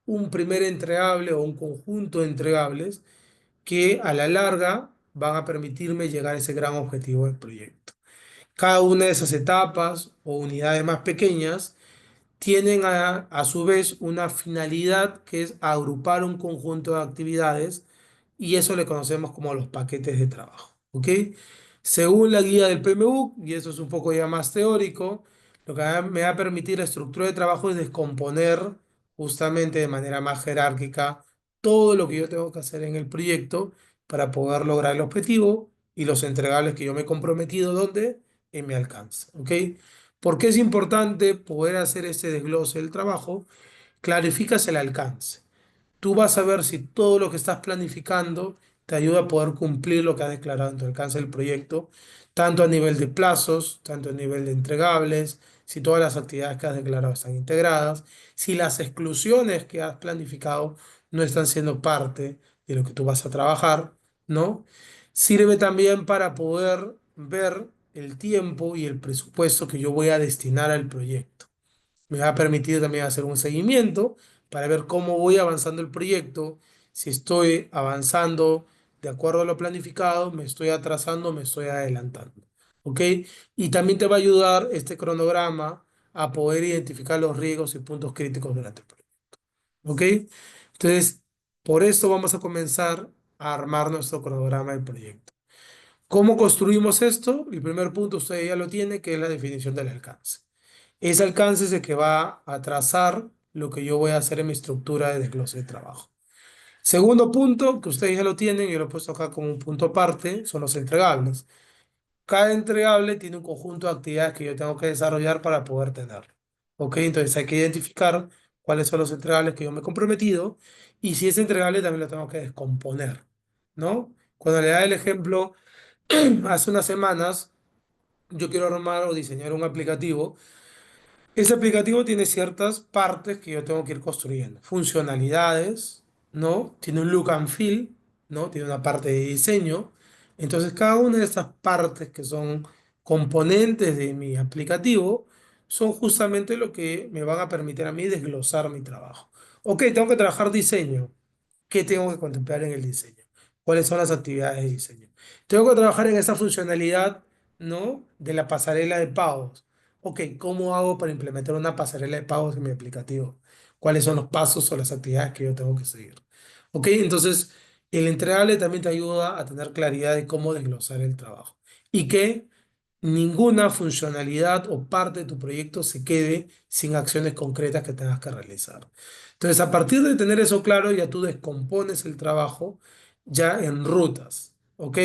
un primer entregable o un conjunto de entregables que a la larga van a permitirme llegar a ese gran objetivo del proyecto. Cada una de esas etapas o unidades más pequeñas tienen a su vez una finalidad que es agrupar un conjunto de actividades y eso le conocemos como los paquetes de trabajo. ¿Ok? Según la guía del PMU, y eso es un poco ya más teórico, lo que me va a permitir la estructura de trabajo es descomponer justamente de manera más jerárquica todo lo que yo tengo que hacer en el proyecto para poder lograr el objetivo y los entregables que yo me he comprometido, ¿dónde? En mi alcance. ¿Ok? ¿Por qué es importante poder hacer ese desglose del trabajo? Clarificas el alcance. Tú vas a ver si todo lo que estás planificando te ayuda a poder cumplir lo que has declarado en tu alcance del proyecto, tanto a nivel de plazos, tanto a nivel de entregables, si todas las actividades que has declarado están integradas, si las exclusiones que has planificado no están siendo parte de lo que tú vas a trabajar, ¿no? Sirve también para poder ver el tiempo y el presupuesto que yo voy a destinar al proyecto. Me va a permitir también hacer un seguimiento para ver cómo voy avanzando el proyecto, si estoy avanzando de acuerdo a lo planificado, me estoy atrasando, me estoy adelantando. ¿Ok? Y también te va a ayudar este cronograma a poder identificar los riesgos y puntos críticos durante el proyecto. ¿Ok? Entonces, por esto vamos a comenzar a armar nuestro cronograma del proyecto. ¿Cómo construimos esto? El primer punto usted ya lo tiene, que es la definición del alcance. Ese alcance es el que va a trazar lo que yo voy a hacer en mi estructura de desglose de trabajo. Segundo punto, que ustedes ya lo tienen, yo lo he puesto acá como un punto aparte, son los entregables. Cada entregable tiene un conjunto de actividades que yo tengo que desarrollar para poder tenerlo. ¿Ok? Entonces hay que identificar cuáles son los entregables que yo me he comprometido y si ese entregable también lo tengo que descomponer, ¿no? Cuando le da el ejemplo, hace unas semanas yo quiero armar o diseñar un aplicativo. Ese aplicativo tiene ciertas partes que yo tengo que ir construyendo. Funcionalidades, ¿no? Tiene un look and feel, ¿no? Tiene una parte de diseño. Entonces, cada una de esas partes que son componentes de mi aplicativo son justamente lo que me van a permitir a mí desglosar mi trabajo. Ok, tengo que trabajar diseño. ¿Qué tengo que contemplar en el diseño? ¿Cuáles son las actividades de diseño? Tengo que trabajar en esa funcionalidad, ¿no? De la pasarela de pagos. Ok, ¿cómo hago para implementar una pasarela de pagos en mi aplicativo? ¿Cuáles son los pasos o las actividades que yo tengo que seguir? Ok, entonces el entregable también te ayuda a tener claridad de cómo desglosar el trabajo y que ninguna funcionalidad o parte de tu proyecto se quede sin acciones concretas que tengas que realizar. Entonces, a partir de tener eso claro, ya tú descompones el trabajo ya en rutas, ¿ok?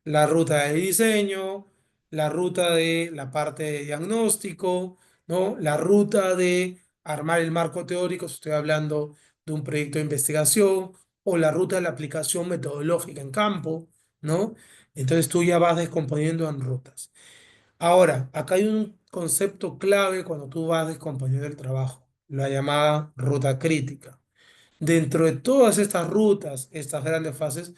La ruta de diseño, la ruta de la parte de diagnóstico, ¿no? La ruta de armar el marco teórico, si estoy hablando de un proyecto de investigación, o la ruta de la aplicación metodológica en campo, ¿no? Entonces tú ya vas descomponiendo en rutas. Ahora, acá hay un concepto clave cuando tú vas descomponiendo el trabajo, la llamada ruta crítica. Dentro de todas estas rutas, estas grandes fases,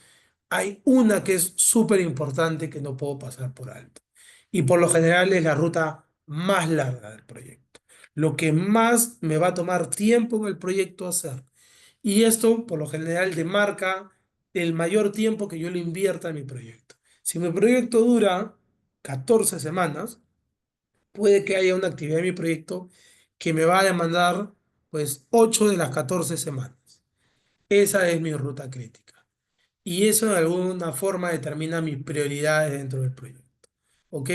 hay una que es súper importante que no puedo pasar por alto. Y por lo general es la ruta más larga del proyecto. Lo que más me va a tomar tiempo en el proyecto hacer. Y esto, por lo general, demarca el mayor tiempo que yo le invierta a mi proyecto. Si mi proyecto dura 14 semanas, puede que haya una actividad en mi proyecto que me va a demandar pues 8 de las 14 semanas. Esa es mi ruta crítica. Y eso de alguna forma determina mis prioridades dentro del proyecto. ¿Ok?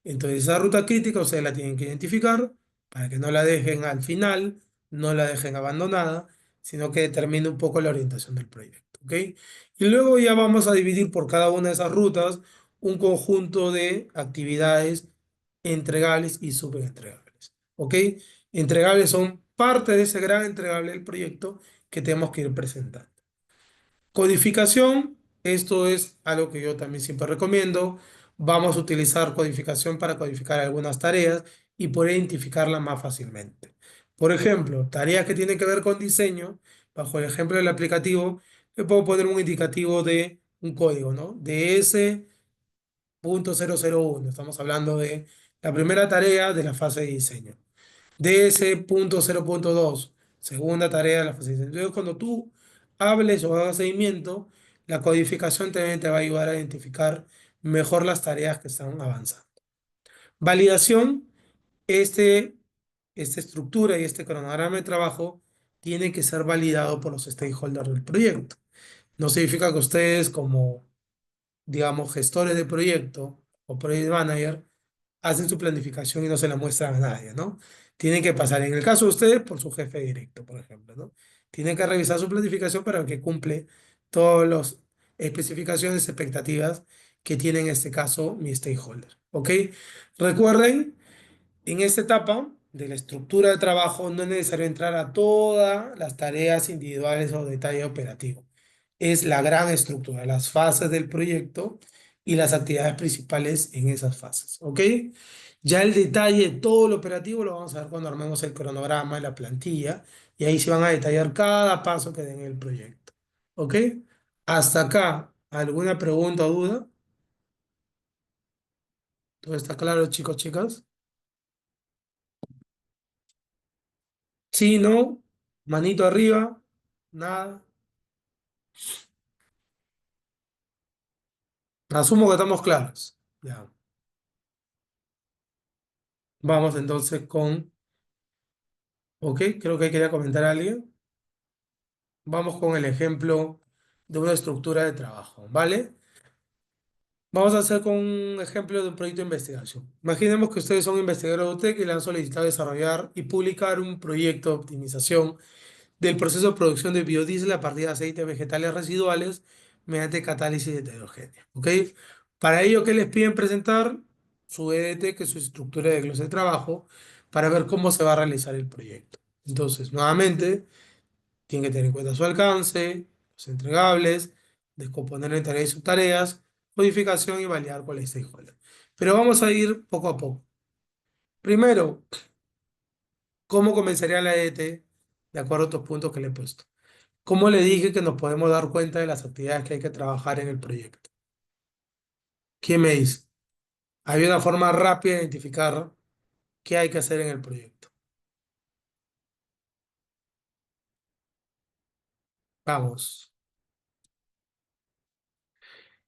Entonces esa ruta crítica ustedes la tienen que identificar para que no la dejen al final, no la dejen abandonada, sino que determine un poco la orientación del proyecto. ¿Ok? Y luego ya vamos a dividir por cada una de esas rutas un conjunto de actividades entregables y subentregables. ¿Ok? Entregables son parte de ese gran entregable del proyecto que tenemos que ir presentando. Codificación, esto es algo que yo también siempre recomiendo. Vamos a utilizar codificación para codificar algunas tareas y poder identificarlas más fácilmente. Por ejemplo, tareas que tienen que ver con diseño, bajo el ejemplo del aplicativo, le puedo poner un indicativo de un código, ¿no? De S.001. Estamos hablando de la primera tarea de la fase de diseño. DS.0.2, segunda tarea de la fase. Entonces, cuando tú hables o hagas seguimiento, la codificación también te va a ayudar a identificar mejor las tareas que están avanzando. Validación, este, esta estructura y este cronograma de trabajo tiene que ser validado por los stakeholders del proyecto. No significa que ustedes como, digamos, gestores de proyecto o project manager hacen su planificación y no se la muestran a nadie, ¿no? Tienen que pasar, en el caso de ustedes, por su jefe directo, por ejemplo, ¿no? Tienen que revisar su planificación para que cumple todas las especificaciones, expectativas que tiene en este caso mi stakeholder, ¿ok? Recuerden en esta etapa de la estructura de trabajo no es necesario entrar a todas las tareas individuales o detalle operativo. Es la gran estructura, las fases del proyecto y las actividades principales en esas fases. ¿Ok? Ya el detalle, todo lo operativo lo vamos a ver cuando armemos el cronograma y la plantilla y ahí se van a detallar cada paso que den en el proyecto. ¿Ok? Hasta acá, ¿alguna pregunta o duda? ¿Todo está claro, chicos, chicas? Sí, no, manito arriba, nada. Asumo que estamos claros. Ya. Vamos entonces con, ok, creo que quería comentar a alguien. Vamos con el ejemplo de una estructura de trabajo, ¿vale? Vamos a hacer con un ejemplo de un proyecto de investigación. Imaginemos que ustedes son investigadores de UTEC y le han solicitado desarrollar y publicar un proyecto de optimización del proceso de producción de biodiesel a partir de aceites vegetales residuales mediante catálisis heterogénea. ¿Ok? Para ello, ¿qué les piden presentar? Su EDT, que es su estructura de glose de trabajo, para ver cómo se va a realizar el proyecto. Entonces, nuevamente, tienen que tener en cuenta su alcance, los entregables, descomponer en tareas y subtareas, codificación y validar con el stakeholder. Pero vamos a ir poco a poco. Primero, ¿cómo comenzaría la EDT de acuerdo a estos puntos que le he puesto? ¿Cómo le dije que nos podemos dar cuenta de las actividades que hay que trabajar en el proyecto? ¿Quién me dice? Hay una forma rápida de identificar qué hay que hacer en el proyecto. Vamos.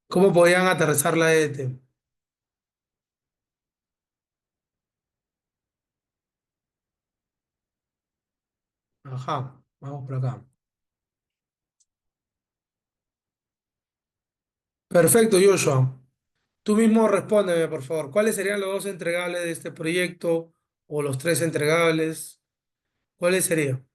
¿Cómo podían aterrizar la EDT? Ajá, vamos por acá. Perfecto, Joshua. Tú mismo respóndeme, por favor. ¿Cuáles serían los dos entregables de este proyecto o los tres entregables? ¿Cuáles serían?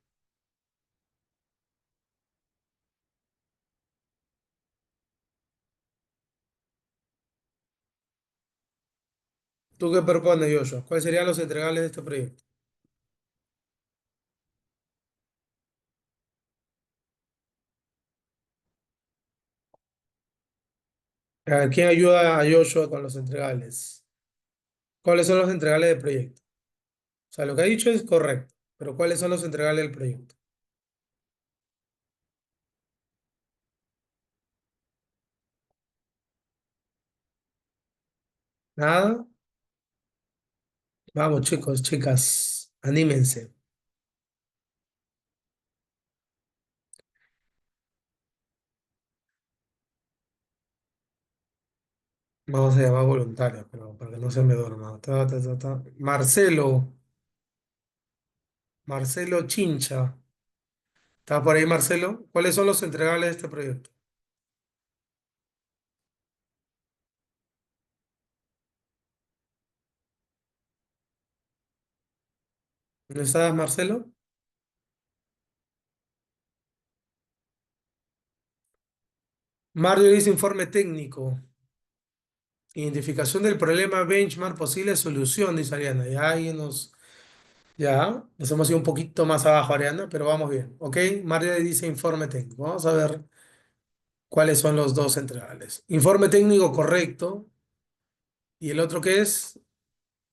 ¿Tú qué propones, Joshua? ¿Cuáles serían los entregables de este proyecto? A ver, ¿quién ayuda a Joshua con los entregables? ¿Cuáles son los entregables del proyecto? O sea, lo que ha dicho es correcto, pero ¿cuáles son los entregables del proyecto? Nada. Vamos, chicos, chicas, anímense. Vamos a llamar voluntarios, pero para que no se me duerma. Ta, ta, ta, ta. Marcelo, Marcelo Chincha. ¿Está por ahí, Marcelo? ¿Cuáles son los entregables de este proyecto? ¿No estás, Marcelo? Mario dice informe técnico. Identificación del problema, benchmark, posible solución, dice Ariana. Ya nos hemos ido un poquito más abajo, Ariana, pero vamos bien. ¿Ok? Mario dice informe técnico. Vamos a ver cuáles son los dos entregables. Informe técnico correcto. ¿Y el otro qué es?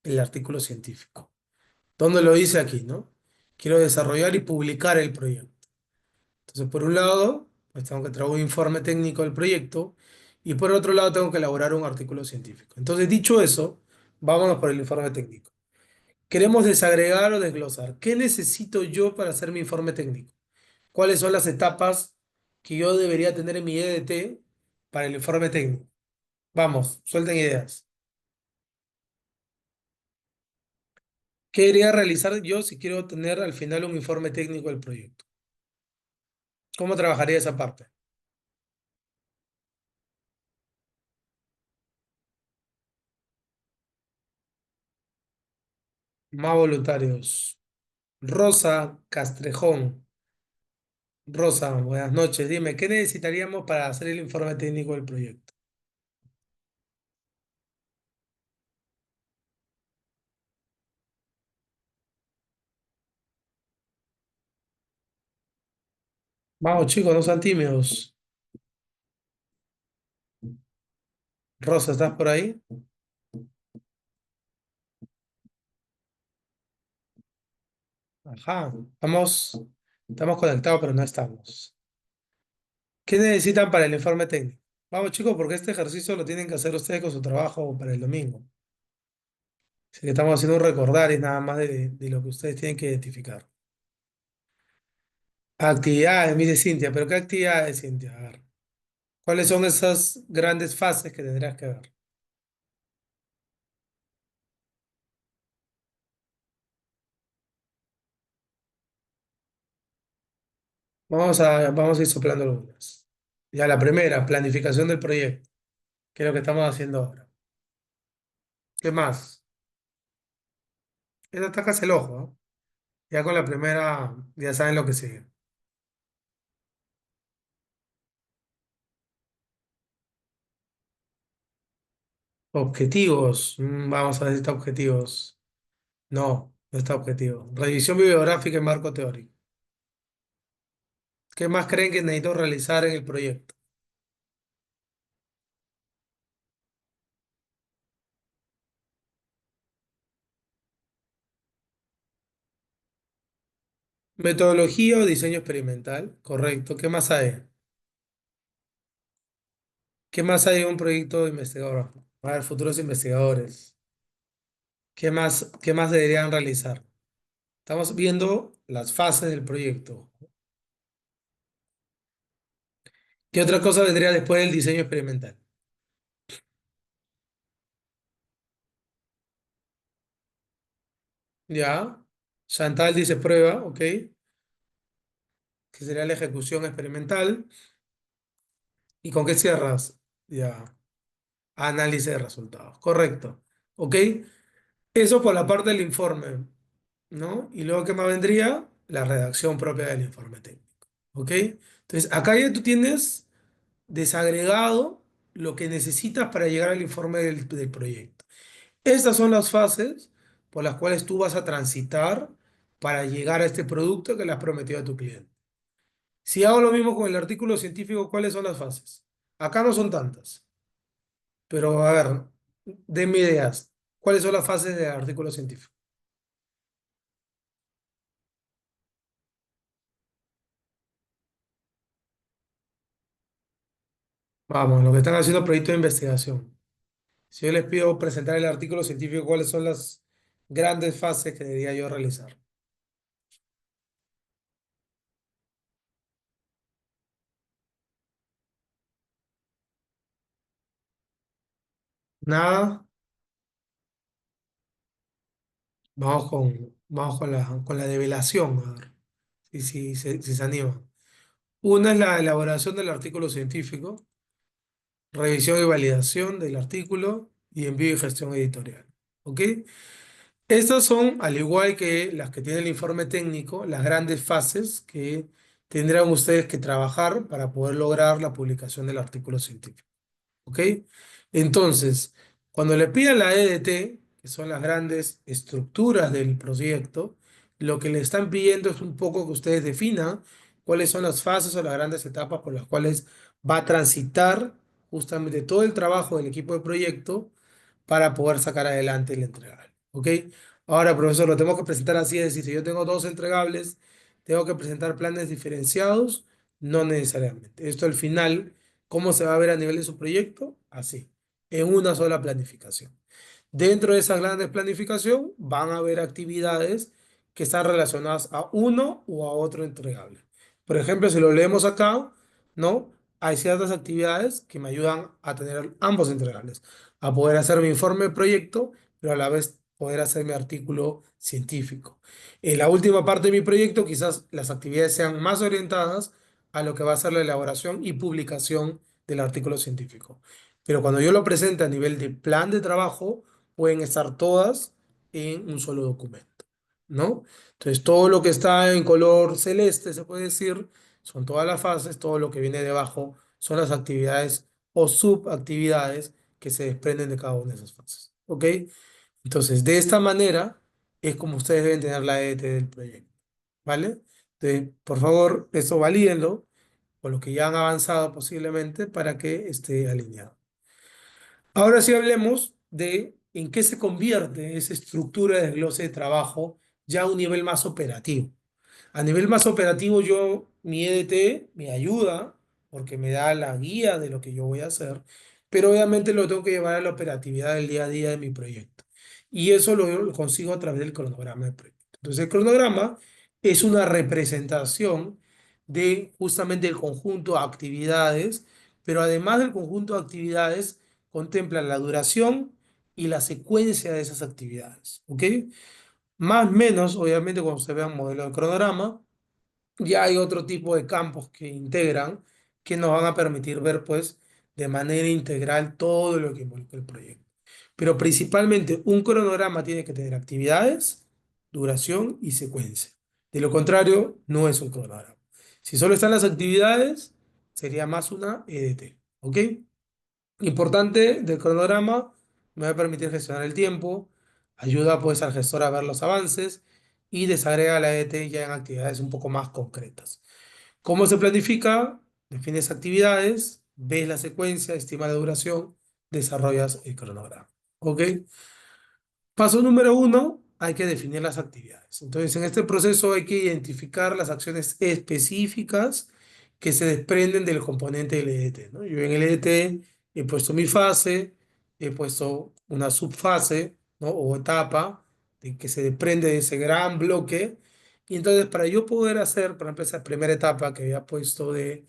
El artículo científico. ¿Dónde lo dice aquí, no? Quiero desarrollar y publicar el proyecto. Entonces, por un lado, pues tengo que traer un informe técnico del proyecto y por otro lado tengo que elaborar un artículo científico. Entonces, dicho eso, vámonos por el informe técnico. Queremos desagregar o desglosar. ¿Qué necesito yo para hacer mi informe técnico? ¿Cuáles son las etapas que yo debería tener en mi EDT para el informe técnico? Vamos, suelten ideas. ¿Qué debería realizar yo si quiero tener al final un informe técnico del proyecto? ¿Cómo trabajaría esa parte? Más voluntarios. Rosa Castrejón. Rosa, buenas noches. Dime, ¿qué necesitaríamos para hacer el informe técnico del proyecto? Vamos, chicos, no sean tímidos. Rosa, ¿estás por ahí? Ajá, estamos conectados, pero no estamos. ¿Qué necesitan para el informe técnico? Vamos, chicos, porque este ejercicio lo tienen que hacer ustedes con su trabajo para el domingo. Así que estamos haciendo un recordar y nada más de lo que ustedes tienen que identificar. Actividades, mire Cintia, pero ¿qué actividades, Cintia? A ver, ¿cuáles son esas grandes fases que tendrás que ver? Vamos a ir soplando algunas. Ya la primera, planificación del proyecto, que es lo que estamos haciendo ahora. ¿Qué más? Esta está casi el ojo, ¿no? Ya con la primera, ya saben lo que sigue. Objetivos. Vamos a ver si está objetivos. No, no está objetivo. Revisión bibliográfica y marco teórico. ¿Qué más creen que necesito realizar en el proyecto? Metodología o diseño experimental. Correcto. ¿Qué más hay? ¿Qué más hay en un proyecto de investigador? A ver, futuros investigadores. ¿Qué más deberían realizar? Estamos viendo las fases del proyecto. ¿Qué otra cosa vendría después del diseño experimental? Ya. Chantal dice prueba, ok. Que sería la ejecución experimental. ¿Y con qué cierras? Ya. Análisis de resultados. Correcto. Ok. Eso por la parte del informe, ¿no? Y luego, ¿qué más vendría? La redacción propia del informe técnico. ¿Ok? Entonces, acá ya tú tienes desagregado lo que necesitas para llegar al informe del proyecto. Estas son las fases por las cuales tú vas a transitar para llegar a este producto que le has prometido a tu cliente. Si hago lo mismo con el artículo científico, ¿cuáles son las fases? Acá no son tantas. Pero a ver, denme ideas. ¿Cuáles son las fases del artículo científico? Vamos, lo que están haciendo proyectos de investigación. Si yo les pido presentar el artículo científico, ¿cuáles son las grandes fases que debería yo realizar? Nada. Vamos con la develación, a ver si se anima. Una es la elaboración del artículo científico, revisión y validación del artículo y envío y gestión editorial. ¿Ok? Estas son, al igual que las que tiene el informe técnico, las grandes fases que tendrán ustedes que trabajar para poder lograr la publicación del artículo científico. ¿Ok? Entonces, cuando le pidan la EDT, que son las grandes estructuras del proyecto, lo que le están pidiendo es un poco que ustedes definan cuáles son las fases o las grandes etapas por las cuales va a transitar justamente todo el trabajo del equipo de proyecto para poder sacar adelante el entregable. ¿Ok? Ahora, profesor, lo tengo que presentar así, es decir, si yo tengo dos entregables, tengo que presentar planes diferenciados, no necesariamente. Esto al final, ¿cómo se va a ver a nivel de su proyecto? Así, en una sola planificación. Dentro de esa grandes planificación van a haber actividades que están relacionadas a uno o a otro entregable. Por ejemplo, si lo leemos acá, ¿no? Hay ciertas actividades que me ayudan a tener ambos entregables, a poder hacer mi informe de proyecto, pero a la vez poder hacer mi artículo científico. En la última parte de mi proyecto, quizás las actividades sean más orientadas a lo que va a ser la elaboración y publicación del artículo científico. Pero cuando yo lo presente a nivel de plan de trabajo, pueden estar todas en un solo documento, ¿no? Entonces, todo lo que está en color celeste, se puede decir, son todas las fases, todo lo que viene debajo son las actividades o subactividades que se desprenden de cada una de esas fases, ¿ok? Entonces, de esta manera es como ustedes deben tener la ET del proyecto, ¿vale? Entonces, por favor, eso valídenlo con lo que ya han avanzado posiblemente para que esté alineado. Ahora sí hablemos de en qué se convierte esa estructura de desglose de trabajo ya a un nivel más operativo. A nivel más operativo, mi EDT me ayuda porque me da la guía de lo que yo voy a hacer, pero obviamente lo tengo que llevar a la operatividad del día a día de mi proyecto. Y eso lo consigo a través del cronograma del proyecto. Entonces, el cronograma es una representación de justamente el conjunto de actividades, pero además del conjunto de actividades, contempla la duración y la secuencia de esas actividades. ¿Ok? Más o menos, obviamente, cuando se vea un modelo de cronograma, ya hay otro tipo de campos que integran que nos van a permitir ver, pues, de manera integral todo lo que involucra el proyecto. Pero principalmente un cronograma tiene que tener actividades, duración y secuencia. De lo contrario, no es un cronograma. Si solo están las actividades, sería más una EDT. ¿Ok? Importante del cronograma, me va a permitir gestionar el tiempo, ayuda pues al gestor a ver los avances y desagrega la EDT ya en actividades un poco más concretas. ¿Cómo se planifica? Defines actividades, ves la secuencia, estima la duración, desarrollas el cronograma. ¿Ok? Paso número uno, hay que definir las actividades. Entonces, en este proceso hay que identificar las acciones específicas que se desprenden del componente del EDT, ¿no? Yo en el EDT he puesto mi fase, he puesto una subfase, ¿no? O etapa que se desprende de ese gran bloque. Y entonces, para yo poder hacer, por ejemplo, esa primera etapa que había puesto de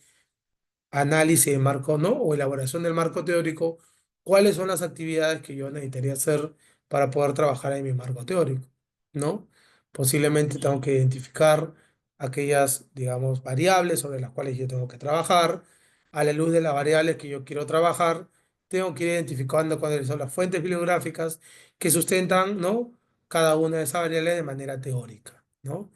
análisis de marco, ¿no? O elaboración del marco teórico, cuáles son las actividades que yo necesitaría hacer para poder trabajar en mi marco teórico, ¿no? Posiblemente tengo que identificar aquellas, digamos, variables sobre las cuales yo tengo que trabajar. A la luz de las variables que yo quiero trabajar, tengo que ir identificando cuáles son las fuentes bibliográficas que sustentan, ¿no? Cada una de esas variables de manera teórica, ¿no?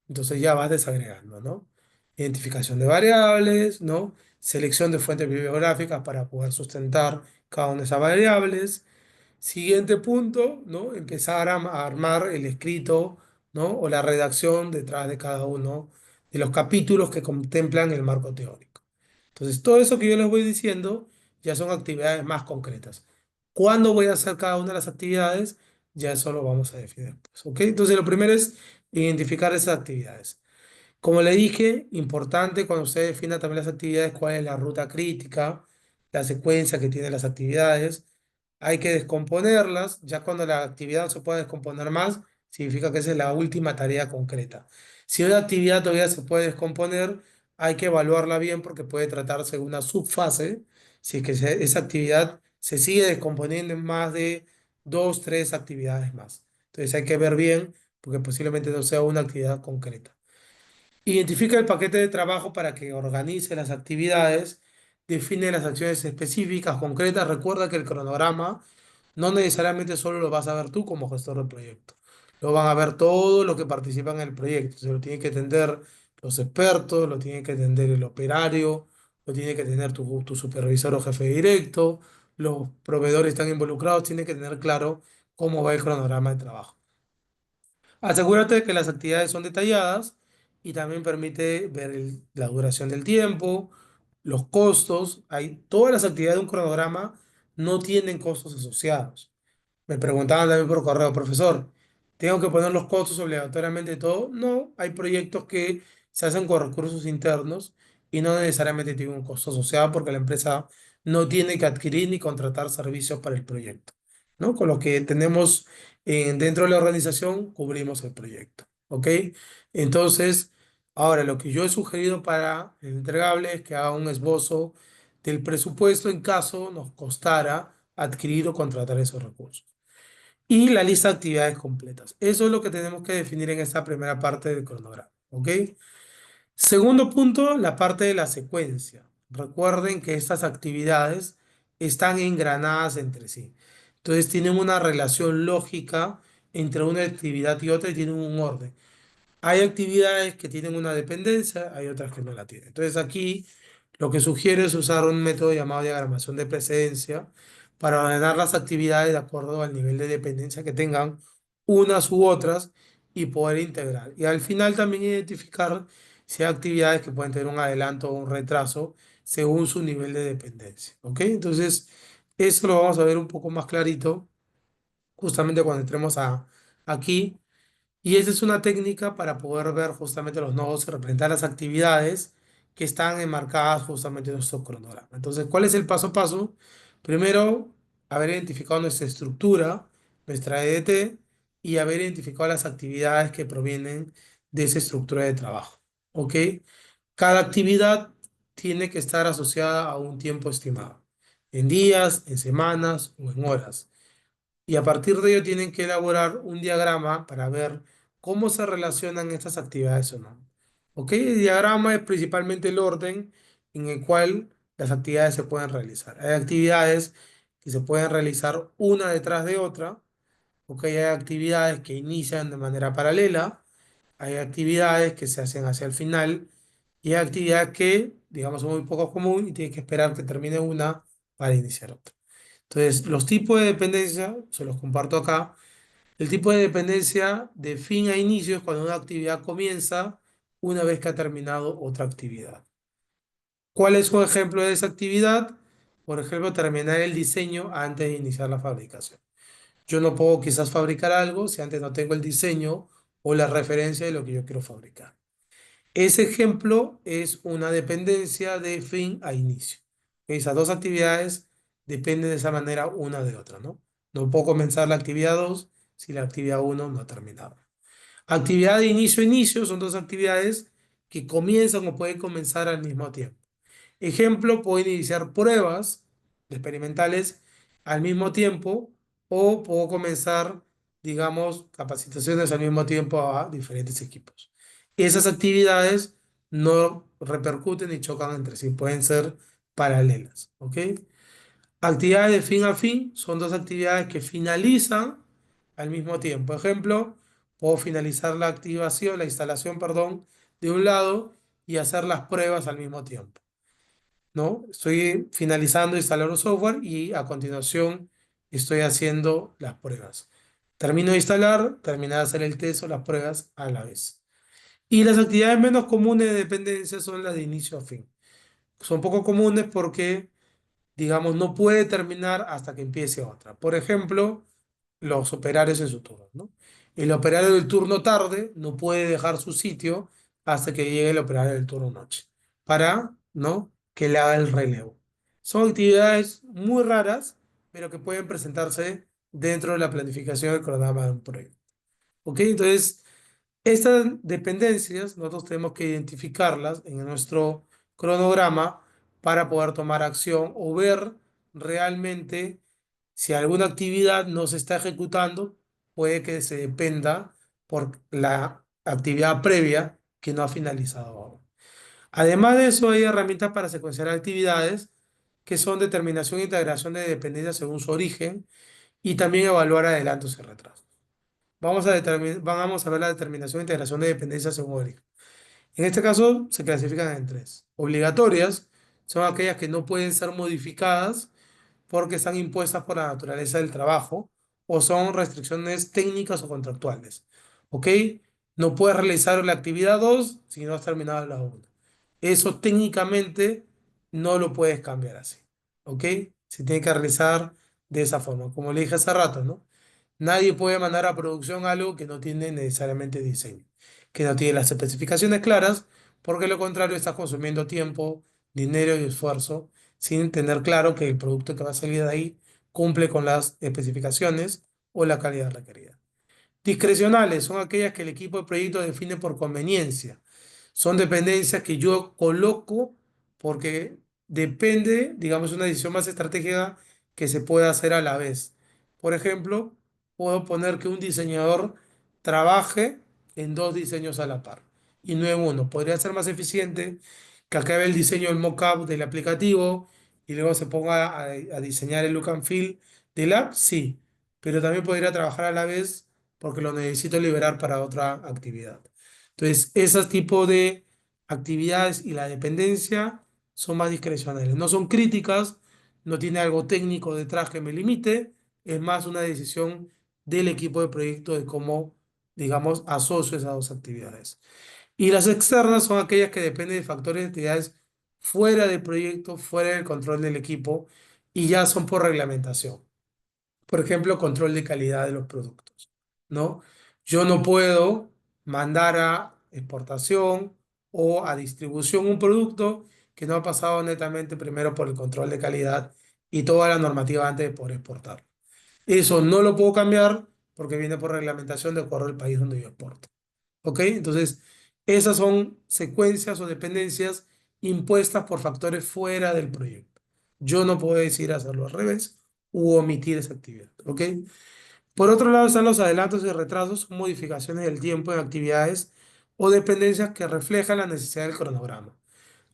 Entonces ya vas desagregando, ¿no? Identificación de variables, ¿no? Selección de fuentes bibliográficas para poder sustentar cada una de esas variables. Siguiente punto, ¿no? Empezar a armar el escrito, ¿no? O la redacción detrás de cada uno de los capítulos que contemplan el marco teórico. Entonces, todo eso que yo les voy diciendo ya son actividades más concretas. ¿Cuándo voy a hacer cada una de las actividades? Ya eso lo vamos a definir, pues, ¿ok? Entonces, lo primero es identificar esas actividades. Como le dije, importante cuando usted defina también las actividades, cuál es la ruta crítica, la secuencia que tienen las actividades. Hay que descomponerlas. Ya cuando la actividad no se puede descomponer más, significa que esa es la última tarea concreta. Si una actividad todavía se puede descomponer, hay que evaluarla bien porque puede tratarse de una subfase. Si es que esa actividad se sigue descomponiendo en más de dos, tres actividades más. Entonces hay que ver bien porque posiblemente no sea una actividad concreta. Identifica el paquete de trabajo para que organice las actividades, define las acciones específicas, concretas. Recuerda que el cronograma no necesariamente solo lo vas a ver tú como gestor del proyecto. Lo van a ver todos los que participan en el proyecto. Se lo tienen que entender los expertos, lo tiene que entender el operario, lo tiene que tener tu supervisor o jefe directo, los proveedores están involucrados, tienen que tener claro cómo va el cronograma de trabajo. Asegúrate de que las actividades son detalladas y también permite ver la duración del tiempo, los costos. Todas las actividades de un cronograma no tienen costos asociados. Me preguntaban también por correo, profesor, ¿tengo que poner los costos obligatoriamente de todo? No, hay proyectos que se hacen con recursos internos y no necesariamente tienen un costo asociado porque la empresa no tiene que adquirir ni contratar servicios para el proyecto, ¿no? Con lo que tenemos dentro de la organización, cubrimos el proyecto, ¿ok? Entonces, ahora lo que yo he sugerido para el entregable es que haga un esbozo del presupuesto en caso nos costara adquirir o contratar esos recursos y la lista de actividades completas. Eso es lo que tenemos que definir en esta primera parte del cronograma, ¿ok? Segundo punto, la parte de la secuencia. Recuerden que estas actividades están engranadas entre sí. Entonces tienen una relación lógica entre una actividad y otra y tienen un orden. Hay actividades que tienen una dependencia, hay otras que no la tienen. Entonces aquí lo que sugiero es usar un método llamado diagramación de precedencia para ordenar las actividades de acuerdo al nivel de dependencia que tengan unas u otras y poder integrar. Y al final también identificar si hay actividades que pueden tener un adelanto o un retraso según su nivel de dependencia. ¿Ok? Entonces eso lo vamos a ver un poco más clarito justamente cuando entremos aquí. Y esa es una técnica para poder ver justamente los nodos y representar las actividades que están enmarcadas justamente en nuestro cronograma. Entonces, ¿cuál es el paso a paso? Primero, haber identificado nuestra estructura, nuestra EDT, y haber identificado las actividades que provienen de esa estructura de trabajo. ¿Ok? Cada actividad tiene que estar asociada a un tiempo estimado, en días, en semanas o en horas y a partir de ello tienen que elaborar un diagrama para ver cómo se relacionan estas actividades o no. ¿Ok? El diagrama es principalmente el orden en el cual las actividades se pueden realizar. Hay actividades que se pueden realizar una detrás de otra. ¿Ok? Hay actividades que inician de manera paralela. Hay actividades que se hacen hacia el final. Y hay actividades que, digamos, son muy poco común y tienes que esperar que termine una para iniciar otra. Entonces, los tipos de dependencia, se los comparto acá. El tipo de dependencia de fin a inicio es cuando una actividad comienza una vez que ha terminado otra actividad. ¿Cuál es un ejemplo de esa actividad? Por ejemplo, terminar el diseño antes de iniciar la fabricación. Yo no puedo quizás fabricar algo si antes no tengo el diseño o la referencia de lo que yo quiero fabricar. Ese ejemplo es una dependencia de fin a inicio. Esas dos actividades dependen de esa manera una de otra, ¿no? No puedo comenzar la actividad 2 si la actividad uno no ha terminado. Actividad de inicio a inicio son dos actividades que comienzan o pueden comenzar al mismo tiempo. Ejemplo, puedo iniciar pruebas experimentales al mismo tiempo o puedo comenzar, digamos, capacitaciones al mismo tiempo a diferentes equipos. Esas actividades no repercuten ni chocan entre sí, pueden ser paralelas, ¿ok? Actividades de fin a fin son dos actividades que finalizan al mismo tiempo. Ejemplo, puedo finalizar la activación, la instalación, perdón, de un lado y hacer las pruebas al mismo tiempo. ¿No? Estoy finalizando de instalar un software y a continuación estoy haciendo las pruebas. Termino de instalar, termino de hacer el test o las pruebas a la vez. Y las actividades menos comunes de dependencia son las de inicio a fin. Son poco comunes porque digamos, no puede terminar hasta que empiece otra. Por ejemplo, los operarios en su turno, ¿no? El operario del turno tarde no puede dejar su sitio hasta que llegue el operario del turno noche para, ¿no? Que le haga el relevo. Son actividades muy raras, pero que pueden presentarse dentro de la planificación del cronograma de un proyecto. ¿Ok? Entonces, estas dependencias nosotros tenemos que identificarlas en nuestro cronograma para poder tomar acción o ver realmente si alguna actividad no se está ejecutando, puede que se dependa por la actividad previa que no ha finalizado aún. Además de eso, hay herramientas para secuenciar actividades que son determinación e integración de dependencias según su origen y también evaluar adelantos y retrasos. Vamos a ver la determinación e integración de dependencias según origen. En este caso se clasifican en tres. Obligatorias son aquellas que no pueden ser modificadas porque están impuestas por la naturaleza del trabajo o son restricciones técnicas o contractuales. ¿Ok? No puedes realizar la actividad 2 si no has terminado la 1. Eso técnicamente no lo puedes cambiar así. ¿Ok? Se tiene que realizar de esa forma. Como le dije hace rato, ¿no? Nadie puede mandar a producción algo que no tiene necesariamente diseño, que no tiene las especificaciones claras, porque lo contrario estás consumiendo tiempo, dinero y esfuerzo sin tener claro que el producto que va a salir de ahí cumple con las especificaciones o la calidad requerida. Discrecionales son aquellas que el equipo de proyecto define por conveniencia. Son dependencias que yo coloco porque depende, digamos, una decisión más estratégica que se pueda hacer a la vez. Por ejemplo, puedo poner que un diseñador trabaje en dos diseños a la par y no en uno. Podría ser más eficiente que acabe el diseño del mockup del aplicativo y luego se ponga a diseñar el look and feel del app, sí, pero también podría trabajar a la vez porque lo necesito liberar para otra actividad. Entonces, esos tipos de actividades y la dependencia son más discrecionales. No son críticas, no tiene algo técnico detrás que me limite, es más una decisión del equipo de proyecto de cómo, digamos, asocio esas dos actividades. Y las externas son aquellas que dependen de factores de actividades fuera del proyecto, fuera del control del equipo y ya son por reglamentación. Por ejemplo, control de calidad de los productos, ¿no? Yo no puedo mandar a exportación o a distribución un producto que no ha pasado netamente primero por el control de calidad y toda la normativa antes de poder exportar. Eso no lo puedo cambiar porque viene por reglamentación de acuerdo al país donde yo exporto. ¿Ok? Entonces, esas son secuencias o dependencias impuestas por factores fuera del proyecto. Yo no puedo decidir hacerlo al revés u omitir esa actividad. ¿Ok? Por otro lado están los adelantos y retrasos, modificaciones del tiempo en actividades o dependencias que reflejan la necesidad del cronograma.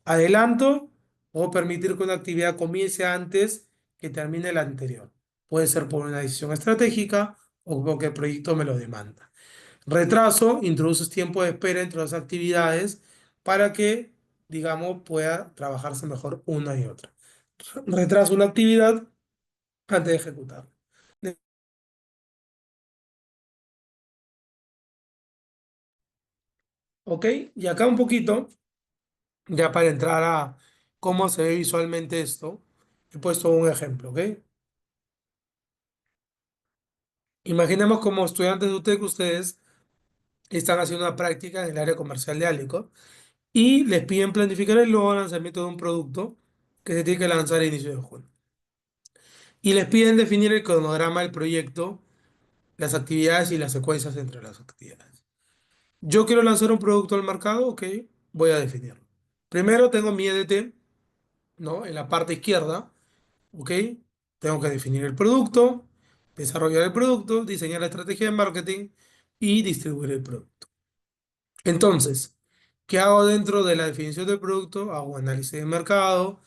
Adelanto o permitir que una actividad comience antes que termine la anterior. Puede ser por una decisión estratégica o porque el proyecto me lo demanda. Retraso, introduces tiempo de espera entre las actividades para que, digamos, pueda trabajarse mejor una y otra. Retraso una actividad antes de ejecutarla. ¿Ok? Y acá un poquito, ya para entrar a cómo se ve visualmente esto, he puesto un ejemplo, ¿ok? Imaginemos como estudiantes de UTEC, ustedes están haciendo una práctica en el área comercial de Alico y les piden planificar el nuevo lanzamiento de un producto que se tiene que lanzar a inicio de junio. Y les piden definir el cronograma del proyecto, las actividades y las secuencias entre las actividades. Yo quiero lanzar un producto al mercado, ok, voy a definirlo. Primero tengo mi EDT, ¿no? En la parte izquierda, ok, tengo que definir el producto, desarrollar el producto, diseñar la estrategia de marketing y distribuir el producto. Entonces, ¿qué hago dentro de la definición del producto? Hago un análisis de mercado,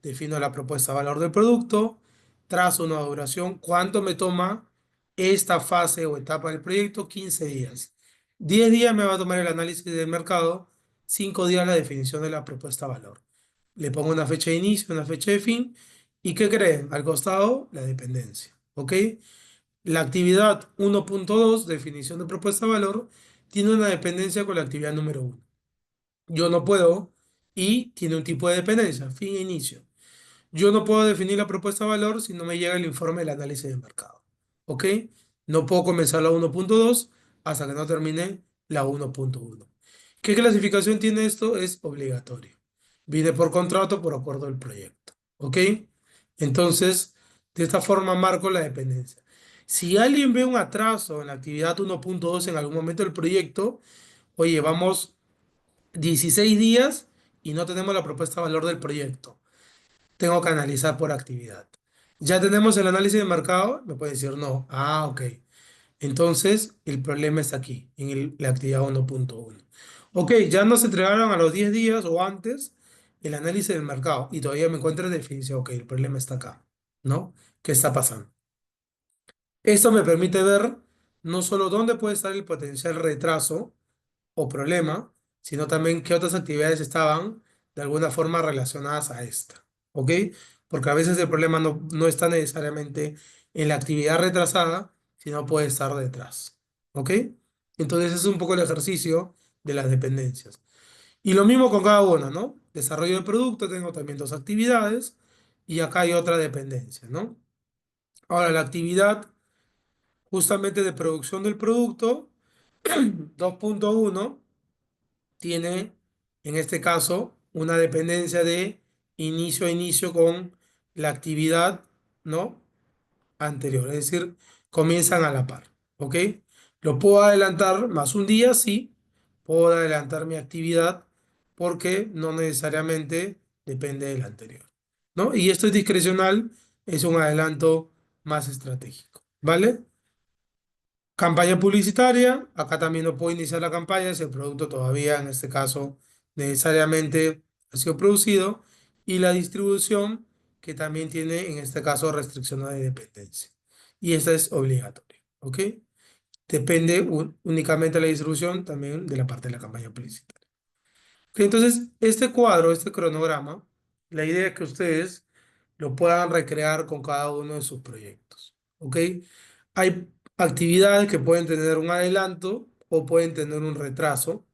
defino la propuesta de valor del producto, trazo una duración, cuánto me toma esta fase o etapa del proyecto, 15 días. 10 días me va a tomar el análisis del mercado, 5 días la definición de la propuesta de valor. Le pongo una fecha de inicio, una fecha de fin, ¿y qué creen? Al costado, la dependencia, ¿ok? La actividad 1.2, definición de propuesta de valor, tiene una dependencia con la actividad número 1. Yo no puedo y tiene un tipo de dependencia, fin e inicio. Yo no puedo definir la propuesta de valor si no me llega el informe del análisis de mercado. ¿Ok? No puedo comenzar la 1.2 hasta que no termine la 1.1. ¿Qué clasificación tiene esto? Es obligatorio. Viene por contrato, por acuerdo del proyecto. ¿Ok? Entonces, de esta forma marco la dependencia. Si alguien ve un atraso en la actividad 1.2 en algún momento del proyecto, oye, vamos 16 días y no tenemos la propuesta de valor del proyecto. Tengo que analizar por actividad. ¿Ya tenemos el análisis de mercado? Me puede decir no. Ah, ok. Entonces, el problema está aquí, en la actividad 1.1. Ok, ya nos entregaron a los 10 días o antes el análisis del mercado y todavía me encuentro en definición. Ok, el problema está acá, ¿no? ¿Qué está pasando? Esto me permite ver no solo dónde puede estar el potencial retraso o problema, sino también qué otras actividades estaban de alguna forma relacionadas a esta. ¿Ok? Porque a veces el problema no está necesariamente en la actividad retrasada, sino puede estar detrás. ¿Ok? Entonces es un poco el ejercicio de las dependencias. Y lo mismo con cada una, ¿no? Desarrollo de producto, tengo también dos actividades y acá hay otra dependencia, ¿no? Ahora, la actividad justamente de producción del producto, 2.1 tiene, en este caso, una dependencia de inicio a inicio con la actividad, ¿no? Anterior, es decir, comienzan a la par, ¿ok? Lo puedo adelantar más un día, sí, puedo adelantar mi actividad porque no necesariamente depende del anterior, ¿no? Y esto es discrecional, es un adelanto más estratégico, ¿vale? Campaña publicitaria, acá también no puedo iniciar la campaña si el producto todavía, en este caso, necesariamente ha sido producido. Y la distribución, que también tiene, en este caso, restricciones de dependencia. Y esta es obligatoria, ¿ok? Depende únicamente de la distribución también de la parte de la campaña publicitaria. Ok, entonces, este cuadro, este cronograma, la idea es que ustedes lo puedan recrear con cada uno de sus proyectos. ¿Ok? Hay actividades que pueden tener un adelanto o pueden tener un retraso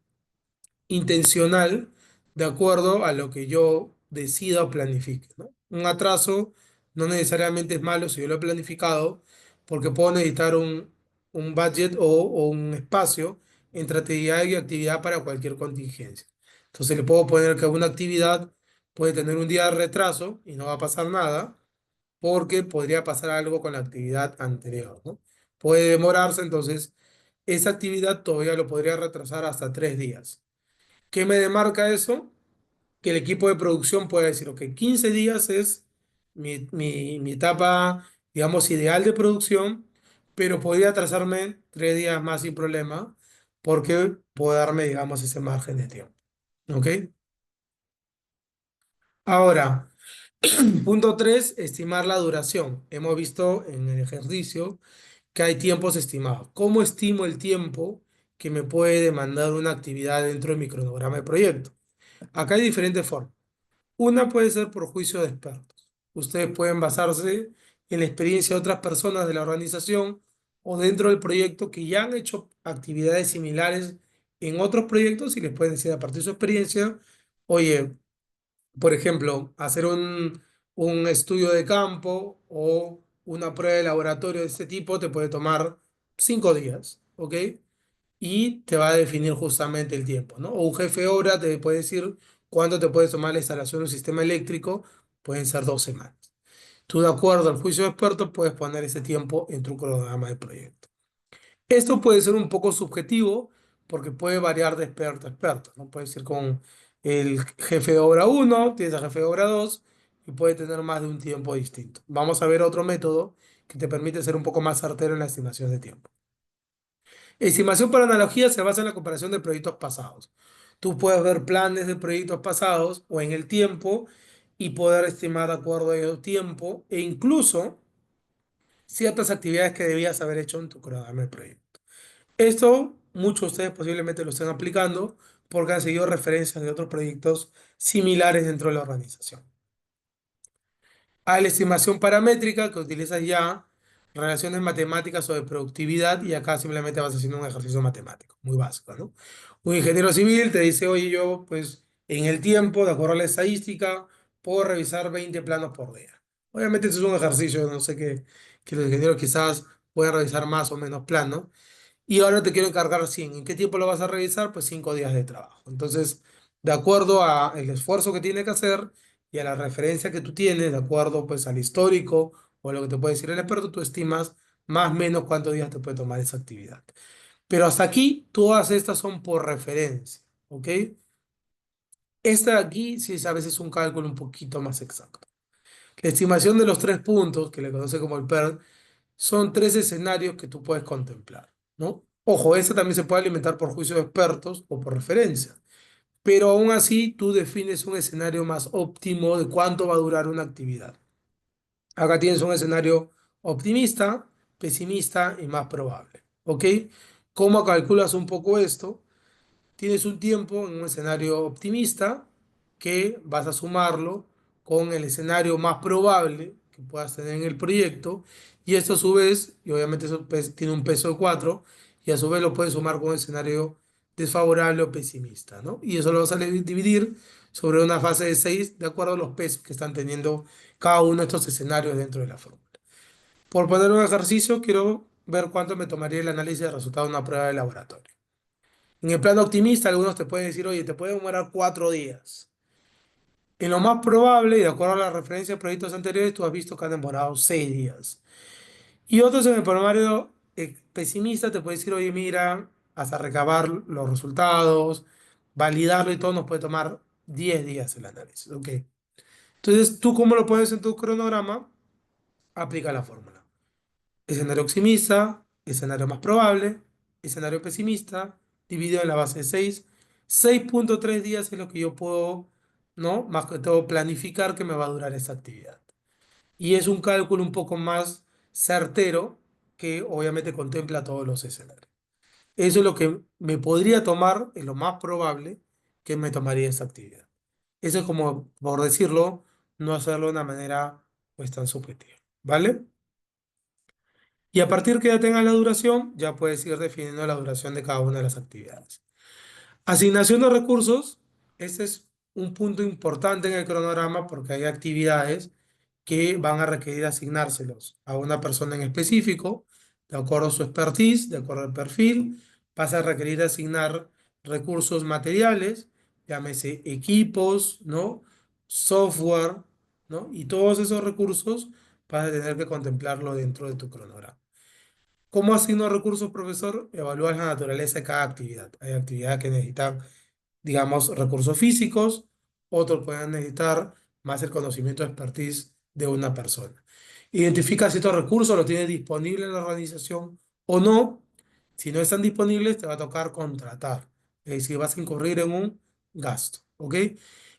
intencional de acuerdo a lo que yo decida o planifique, ¿no? Un atraso no necesariamente es malo si yo lo he planificado, porque puedo necesitar un budget o un espacio entre actividad y actividad para cualquier contingencia. Entonces le puedo poner que una actividad puede tener un día de retraso y no va a pasar nada, porque podría pasar algo con la actividad anterior, ¿no? Puede demorarse, entonces esa actividad todavía lo podría retrasar hasta 3 días. ¿Qué me demarca eso? Que el equipo de producción puede decir, ok, 15 días es mi etapa, digamos, ideal de producción, pero podría atrasarme 3 días más sin problema, porque puedo darme, digamos, ese margen de tiempo. ¿Ok? Ahora, punto 3, estimar la duración. Hemos visto en el ejercicio que hay tiempos estimados. ¿Cómo estimo el tiempo que me puede demandar una actividad dentro de mi cronograma de proyecto? Acá hay diferentes formas. Una puede ser por juicio de expertos. Ustedes pueden basarse en la experiencia de otras personas de la organización o dentro del proyecto que ya han hecho actividades similares en otros proyectos y les pueden decir a partir de su experiencia, oye, por ejemplo, hacer un estudio de campo o una prueba de laboratorio de este tipo te puede tomar 5 días, ¿ok? Y te va a definir justamente el tiempo, ¿no? O un jefe de obra te puede decir cuánto te puede tomar la instalación de un sistema eléctrico, pueden ser 2 semanas. Tú, de acuerdo al juicio de expertos, puedes poner ese tiempo en tu cronograma de proyecto. Esto puede ser un poco subjetivo porque puede variar de experto a experto, ¿no? Puede ser con el jefe de obra uno, tienes al jefe de obra 2 y puede tener más de un tiempo distinto. Vamos a ver otro método que te permite ser un poco más certero en la estimación de tiempo. Estimación por analogía se basa en la comparación de proyectos pasados. Tú puedes ver planes de proyectos pasados o en el tiempo y poder estimar de acuerdo a el tiempo e incluso ciertas actividades que debías haber hecho en tu cronograma de proyecto. Esto muchos de ustedes posiblemente lo estén aplicando porque han seguido referencias de otros proyectos similares dentro de la organización. A la estimación paramétrica que utilizas ya relaciones matemáticas o de productividad y acá simplemente vas haciendo un ejercicio matemático, muy básico, ¿no? Un ingeniero civil te dice, oye, yo pues en el tiempo, de acuerdo a la estadística, puedo revisar 20 planos por día. Obviamente este es un ejercicio, no sé que los ingenieros quizás puedan revisar más o menos planos. Y ahora te quiero encargar 100. ¿En qué tiempo lo vas a revisar? Pues 5 días de trabajo. Entonces, de acuerdo a el esfuerzo que tiene que hacer y a la referencia que tú tienes, de acuerdo pues al histórico o a lo que te puede decir el experto, tú estimas más o menos cuántos días te puede tomar esa actividad. Pero hasta aquí, todas estas son por referencia, ¿ok? Esta de aquí sí es a veces un cálculo un poquito más exacto. La estimación de los 3 puntos, que le conoce como el PERT, son 3 escenarios que tú puedes contemplar, ¿no? Ojo, este también se puede alimentar por juicio de expertos o por referencia, pero aún así tú defines un escenario más óptimo de cuánto va a durar una actividad. Acá tienes un escenario optimista, pesimista y más probable, ¿ok? ¿Cómo calculas un poco esto? Tienes un tiempo en un escenario optimista que vas a sumarlo con el escenario más probable que puedas tener en el proyecto y esto a su vez, y obviamente eso tiene un peso de 4 y a su vez lo puedes sumar con un escenario desfavorable o pesimista, ¿no? Y eso lo vas a dividir sobre una fase de 6 de acuerdo a los pesos que están teniendo cada uno de estos escenarios dentro de la fórmula. Por poner un ejercicio, quiero ver cuánto me tomaría el análisis de resultados de una prueba de laboratorio. En el plano optimista, algunos te pueden decir, oye, te puede demorar 4 días. En lo más probable, y de acuerdo a la referencia de proyectos anteriores, tú has visto que han demorado 6 días. Y otros en el promedio pesimista te pueden decir, oye, mira, hasta recabar los resultados, validarlo y todo, nos puede tomar 10 días el análisis. Ok. Entonces, ¿tú cómo lo pones en tu cronograma? Aplica la fórmula. Escenario optimista, escenario más probable, escenario pesimista, dividido en la base de 6. 6,3 días es lo que yo puedo, ¿no? Más que todo planificar que me va a durar esta actividad. Y es un cálculo un poco más certero que obviamente contempla todos los escenarios. Eso es lo que me podría tomar, es lo más probable que me tomaría esta actividad. Eso es como, por decirlo, no hacerlo de una manera pues tan subjetiva, ¿vale? Y a partir que ya tengas la duración, ya puedes ir definiendo la duración de cada una de las actividades. Asignación de recursos, este es un punto importante en el cronograma porque hay actividades que van a requerir asignárselos a una persona en específico, de acuerdo a su expertise, de acuerdo al perfil. Vas a requerir asignar recursos materiales, llámese equipos, ¿no? Software, ¿no? Y todos esos recursos vas a tener que contemplarlo dentro de tu cronograma. ¿Cómo asigno recursos, profesor? Evalúas la naturaleza de cada actividad. Hay actividades que necesitan, digamos, recursos físicos, otros pueden necesitar más el conocimiento de expertise de una persona. Identifica si estos recursos los tienes disponibles en la organización o no. Si no están disponibles, te va a tocar contratar. Es decir, vas a incurrir en un gasto, ¿ok?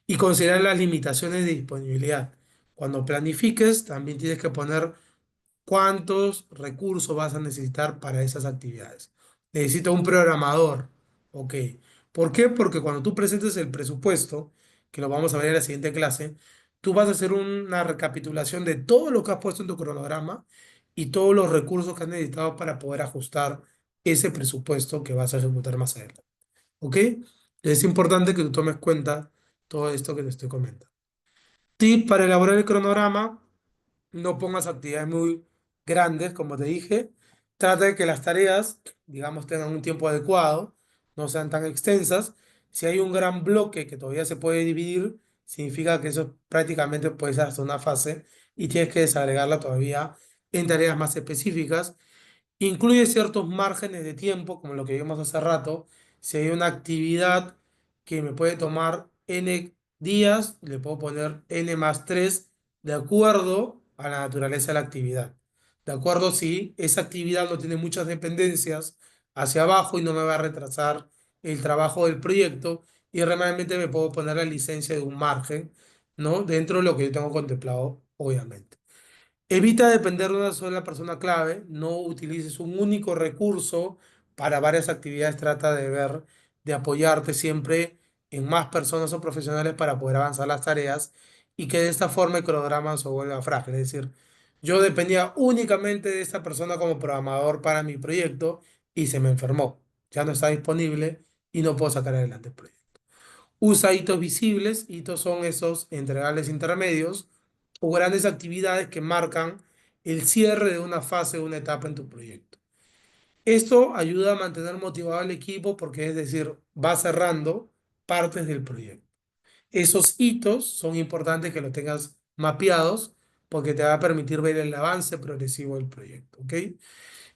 Y considerar las limitaciones de disponibilidad. Cuando planifiques, también tienes que poner cuántos recursos vas a necesitar para esas actividades. Necesito un programador. Ok. ¿Por qué? Porque cuando tú presentes el presupuesto, que lo vamos a ver en la siguiente clase, tú vas a hacer una recapitulación de todo lo que has puesto en tu cronograma y todos los recursos que has necesitado para poder ajustar ese presupuesto que vas a ejecutar más adelante. ¿Ok? Es importante que tú tomes cuenta todo esto que te estoy comentando. Tip para elaborar el cronograma: no pongas actividades muy grandes, como te dije. Trata de que las tareas, digamos, tengan un tiempo adecuado, no sean tan extensas. Si hay un gran bloque que todavía se puede dividir, significa que eso prácticamente puede ser hasta una fase y tienes que desagregarla todavía en tareas más específicas. Incluye ciertos márgenes de tiempo, como lo que vimos hace rato. Si hay una actividad que me puede tomar n días, le puedo poner n+3 de acuerdo a la naturaleza de la actividad. De acuerdo si esa actividad no tiene muchas dependencias hacia abajo y no me va a retrasar el trabajo del proyecto y realmente me puedo poner la licencia de un margen, ¿no? Dentro de lo que yo tengo contemplado, obviamente. Evita depender de una sola persona clave, no utilices un único recurso para varias actividades, trata de ver, de apoyarte siempre en más personas o profesionales para poder avanzar las tareas y que de esta forma el cronograma se vuelva frágil. Es decir, yo dependía únicamente de esta persona como programador para mi proyecto y se me enfermó, ya no está disponible y no puedo sacar adelante el proyecto. Usa hitos visibles. Hitos son esos entregables intermedios o grandes actividades que marcan el cierre de una fase o una etapa en tu proyecto. Esto ayuda a mantener motivado al equipo porque, es decir, va cerrando partes del proyecto. Esos hitos son importantes que los tengas mapeados porque te va a permitir ver el avance progresivo del proyecto, ¿ok?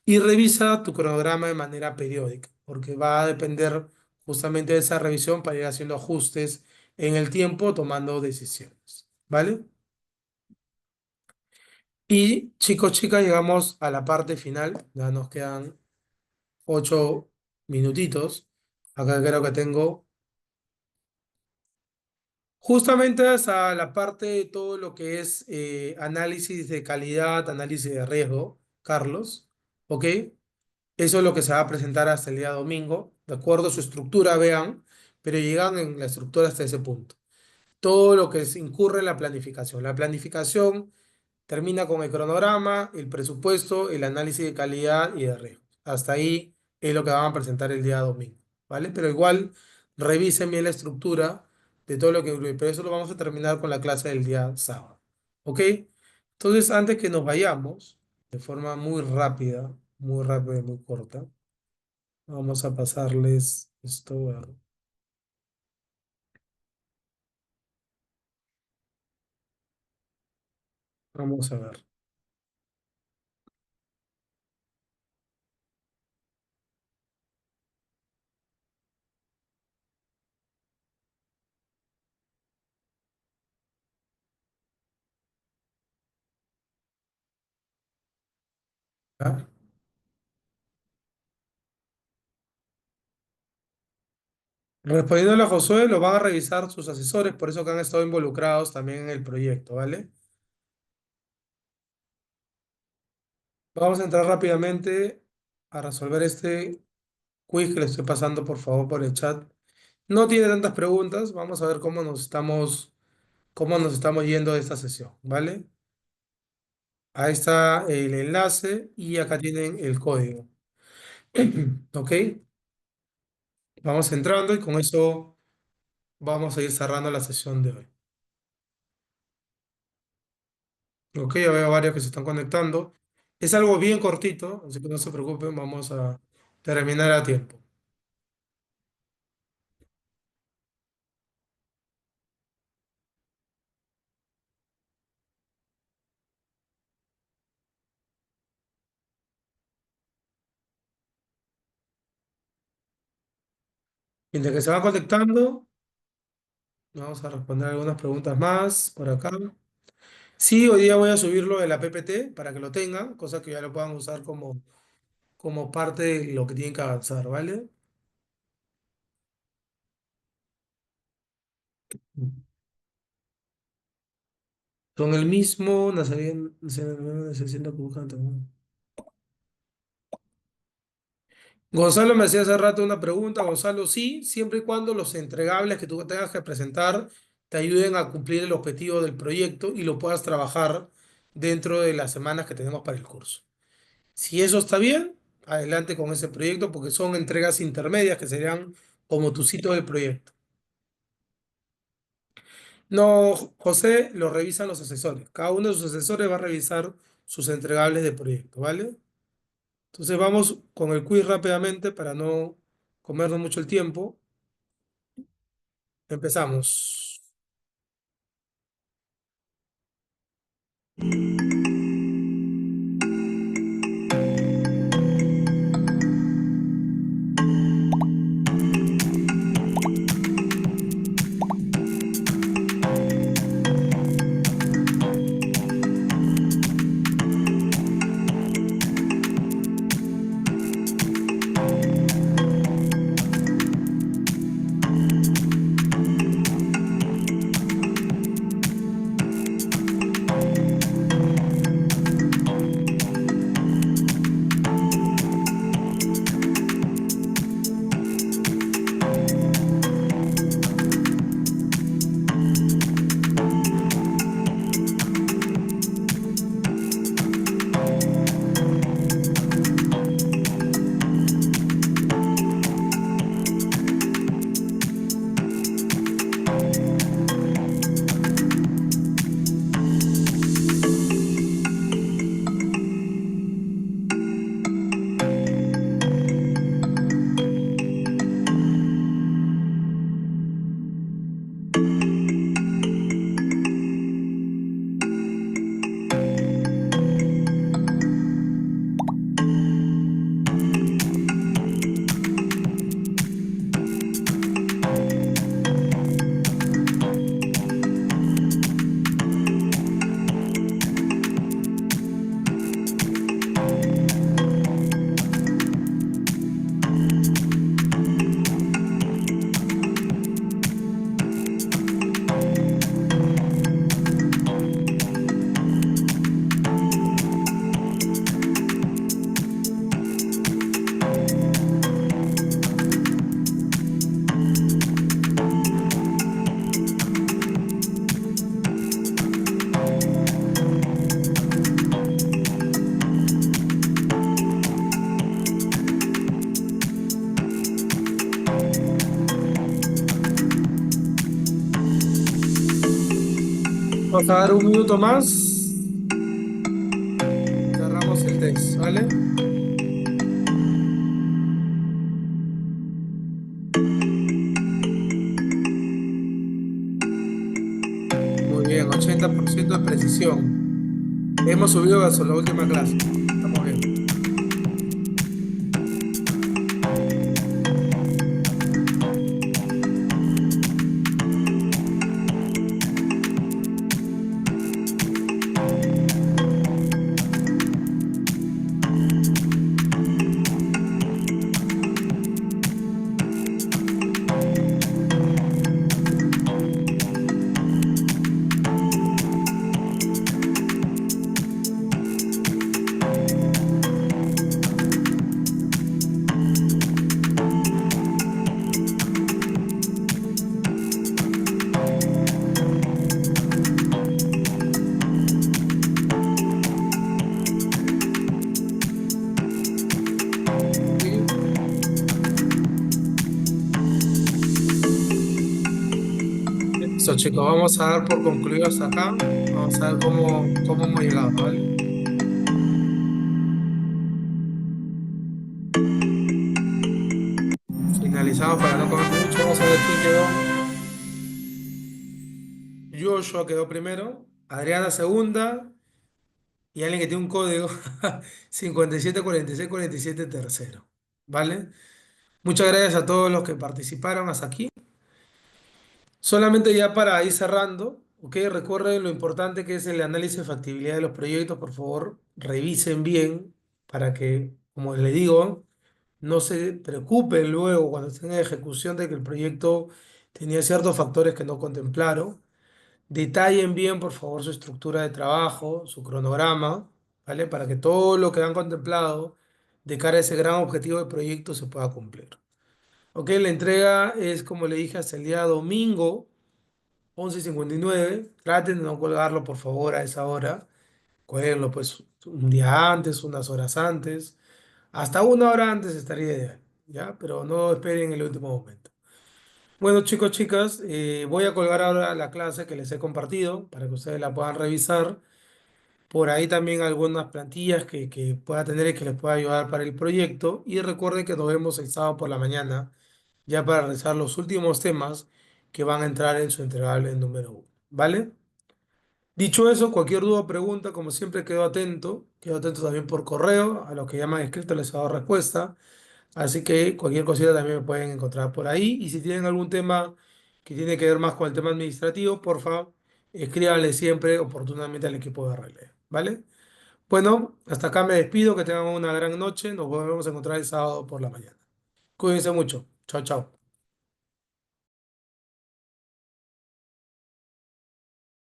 Y revisa tu cronograma de manera periódica, porque va a depender justamente de esa revisión para ir haciendo ajustes en el tiempo, tomando decisiones, ¿vale? Y chicos, chicas, llegamos a la parte final. Ya nos quedan 8 minutitos. Acá creo que tengo justamente hasta la parte de todo lo que es análisis de calidad, análisis de riesgo, Carlos, ¿ok? Eso es lo que se va a presentar hasta el día domingo, de acuerdo a su estructura, vean, pero llegan en la estructura hasta ese punto. Todo lo que incurre en la planificación. La planificación termina con el cronograma, el presupuesto, el análisis de calidad y de riesgo. Hasta ahí es lo que van a presentar el día domingo, ¿vale? Pero igual revisen bien la estructura de todo lo que incluye, pero eso lo vamos a terminar con la clase del día sábado, ¿ok? Entonces, antes que nos vayamos, de forma muy rápida y muy corta, vamos a pasarles esto. Vamos a ver. ¿Ya? Respondiéndole a Josué, lo van a revisar sus asesores, por eso que han estado involucrados también en el proyecto, ¿vale? Vamos a entrar rápidamente a resolver este quiz que le estoy pasando, por favor, por el chat. No tiene tantas preguntas, vamos a ver cómo nos estamos yendo de esta sesión, ¿vale? Ahí está el enlace y acá tienen el código. ¿Ok? Vamos entrando y con eso vamos a ir cerrando la sesión de hoy. Ok, ya veo varios que se están conectando. Es algo bien cortito, así que no se preocupen, vamos a terminar a tiempo. Mientras que se van conectando, vamos a responder algunas preguntas más por acá. Sí, hoy día voy a subirlo de la PPT para que lo tengan, cosa que ya lo puedan usar como parte de lo que tienen que avanzar, ¿vale? Con el mismo, necesito que buscan también. Gonzalo me hacía hace rato una pregunta. Gonzalo, sí, siempre y cuando los entregables que tú tengas que presentar te ayuden a cumplir el objetivo del proyecto y lo puedas trabajar dentro de las semanas que tenemos para el curso. Si eso está bien, adelante con ese proyecto porque son entregas intermedias que serían como tu sitio del proyecto. No, José, lo revisan los asesores. Cada uno de sus asesores va a revisar sus entregables de proyecto, ¿vale? Entonces vamos con el quiz rápidamente para no comernos mucho el tiempo. Empezamos. Vamos a dar un minuto más. Cerramos el test, ¿vale? Muy bien, 80% de precisión. Hemos subido a la última clase. Estamos bien. Sí. Listo, chicos, vamos a dar por concluido hasta acá. Vamos a ver cómo hemos llegado, ¿vale? Finalizamos para no comer mucho. Vamos a ver quién quedó. Joshua quedó primero, Adriana segunda y alguien que tiene un código 574647 tercero. ¿Vale? Muchas gracias a todos los que participaron hasta aquí. Solamente ya para ir cerrando, ¿ok? Recuerden lo importante que es el análisis de factibilidad de los proyectos. Por favor, revisen bien para que, como les digo, no se preocupen luego cuando estén en ejecución de que el proyecto tenía ciertos factores que no contemplaron. Detallen bien, por favor, su estructura de trabajo, su cronograma, ¿vale? Para que todo lo que han contemplado de cara a ese gran objetivo de proyecto se pueda cumplir. Ok, la entrega es, como le dije, hasta el día domingo, 11:59. Traten de no colgarlo, por favor, a esa hora. Cuélguenlo, pues, un día antes, unas horas antes. Hasta una hora antes estaría ideal, ¿ya? Pero no esperen el último momento. Bueno, chicos, chicas, voy a colgar ahora la clase que les he compartido para que ustedes la puedan revisar. Por ahí también algunas plantillas que pueda tener y que les pueda ayudar para el proyecto. Y recuerden que nos vemos el sábado por la mañana ya para realizar los últimos temas que van a entrar en su entregable número uno. ¿Vale? Dicho eso, cualquier duda o pregunta, como siempre, quedo atento también por correo, a los que llaman escrito les hago respuesta, así que cualquier cosita también me pueden encontrar por ahí, y si tienen algún tema que tiene que ver más con el tema administrativo, por favor, escríbanle siempre oportunamente al equipo de Relé, ¿vale? Bueno, hasta acá me despido, que tengan una gran noche, nos volvemos a encontrar el sábado por la mañana. Cuídense mucho, chao, chao.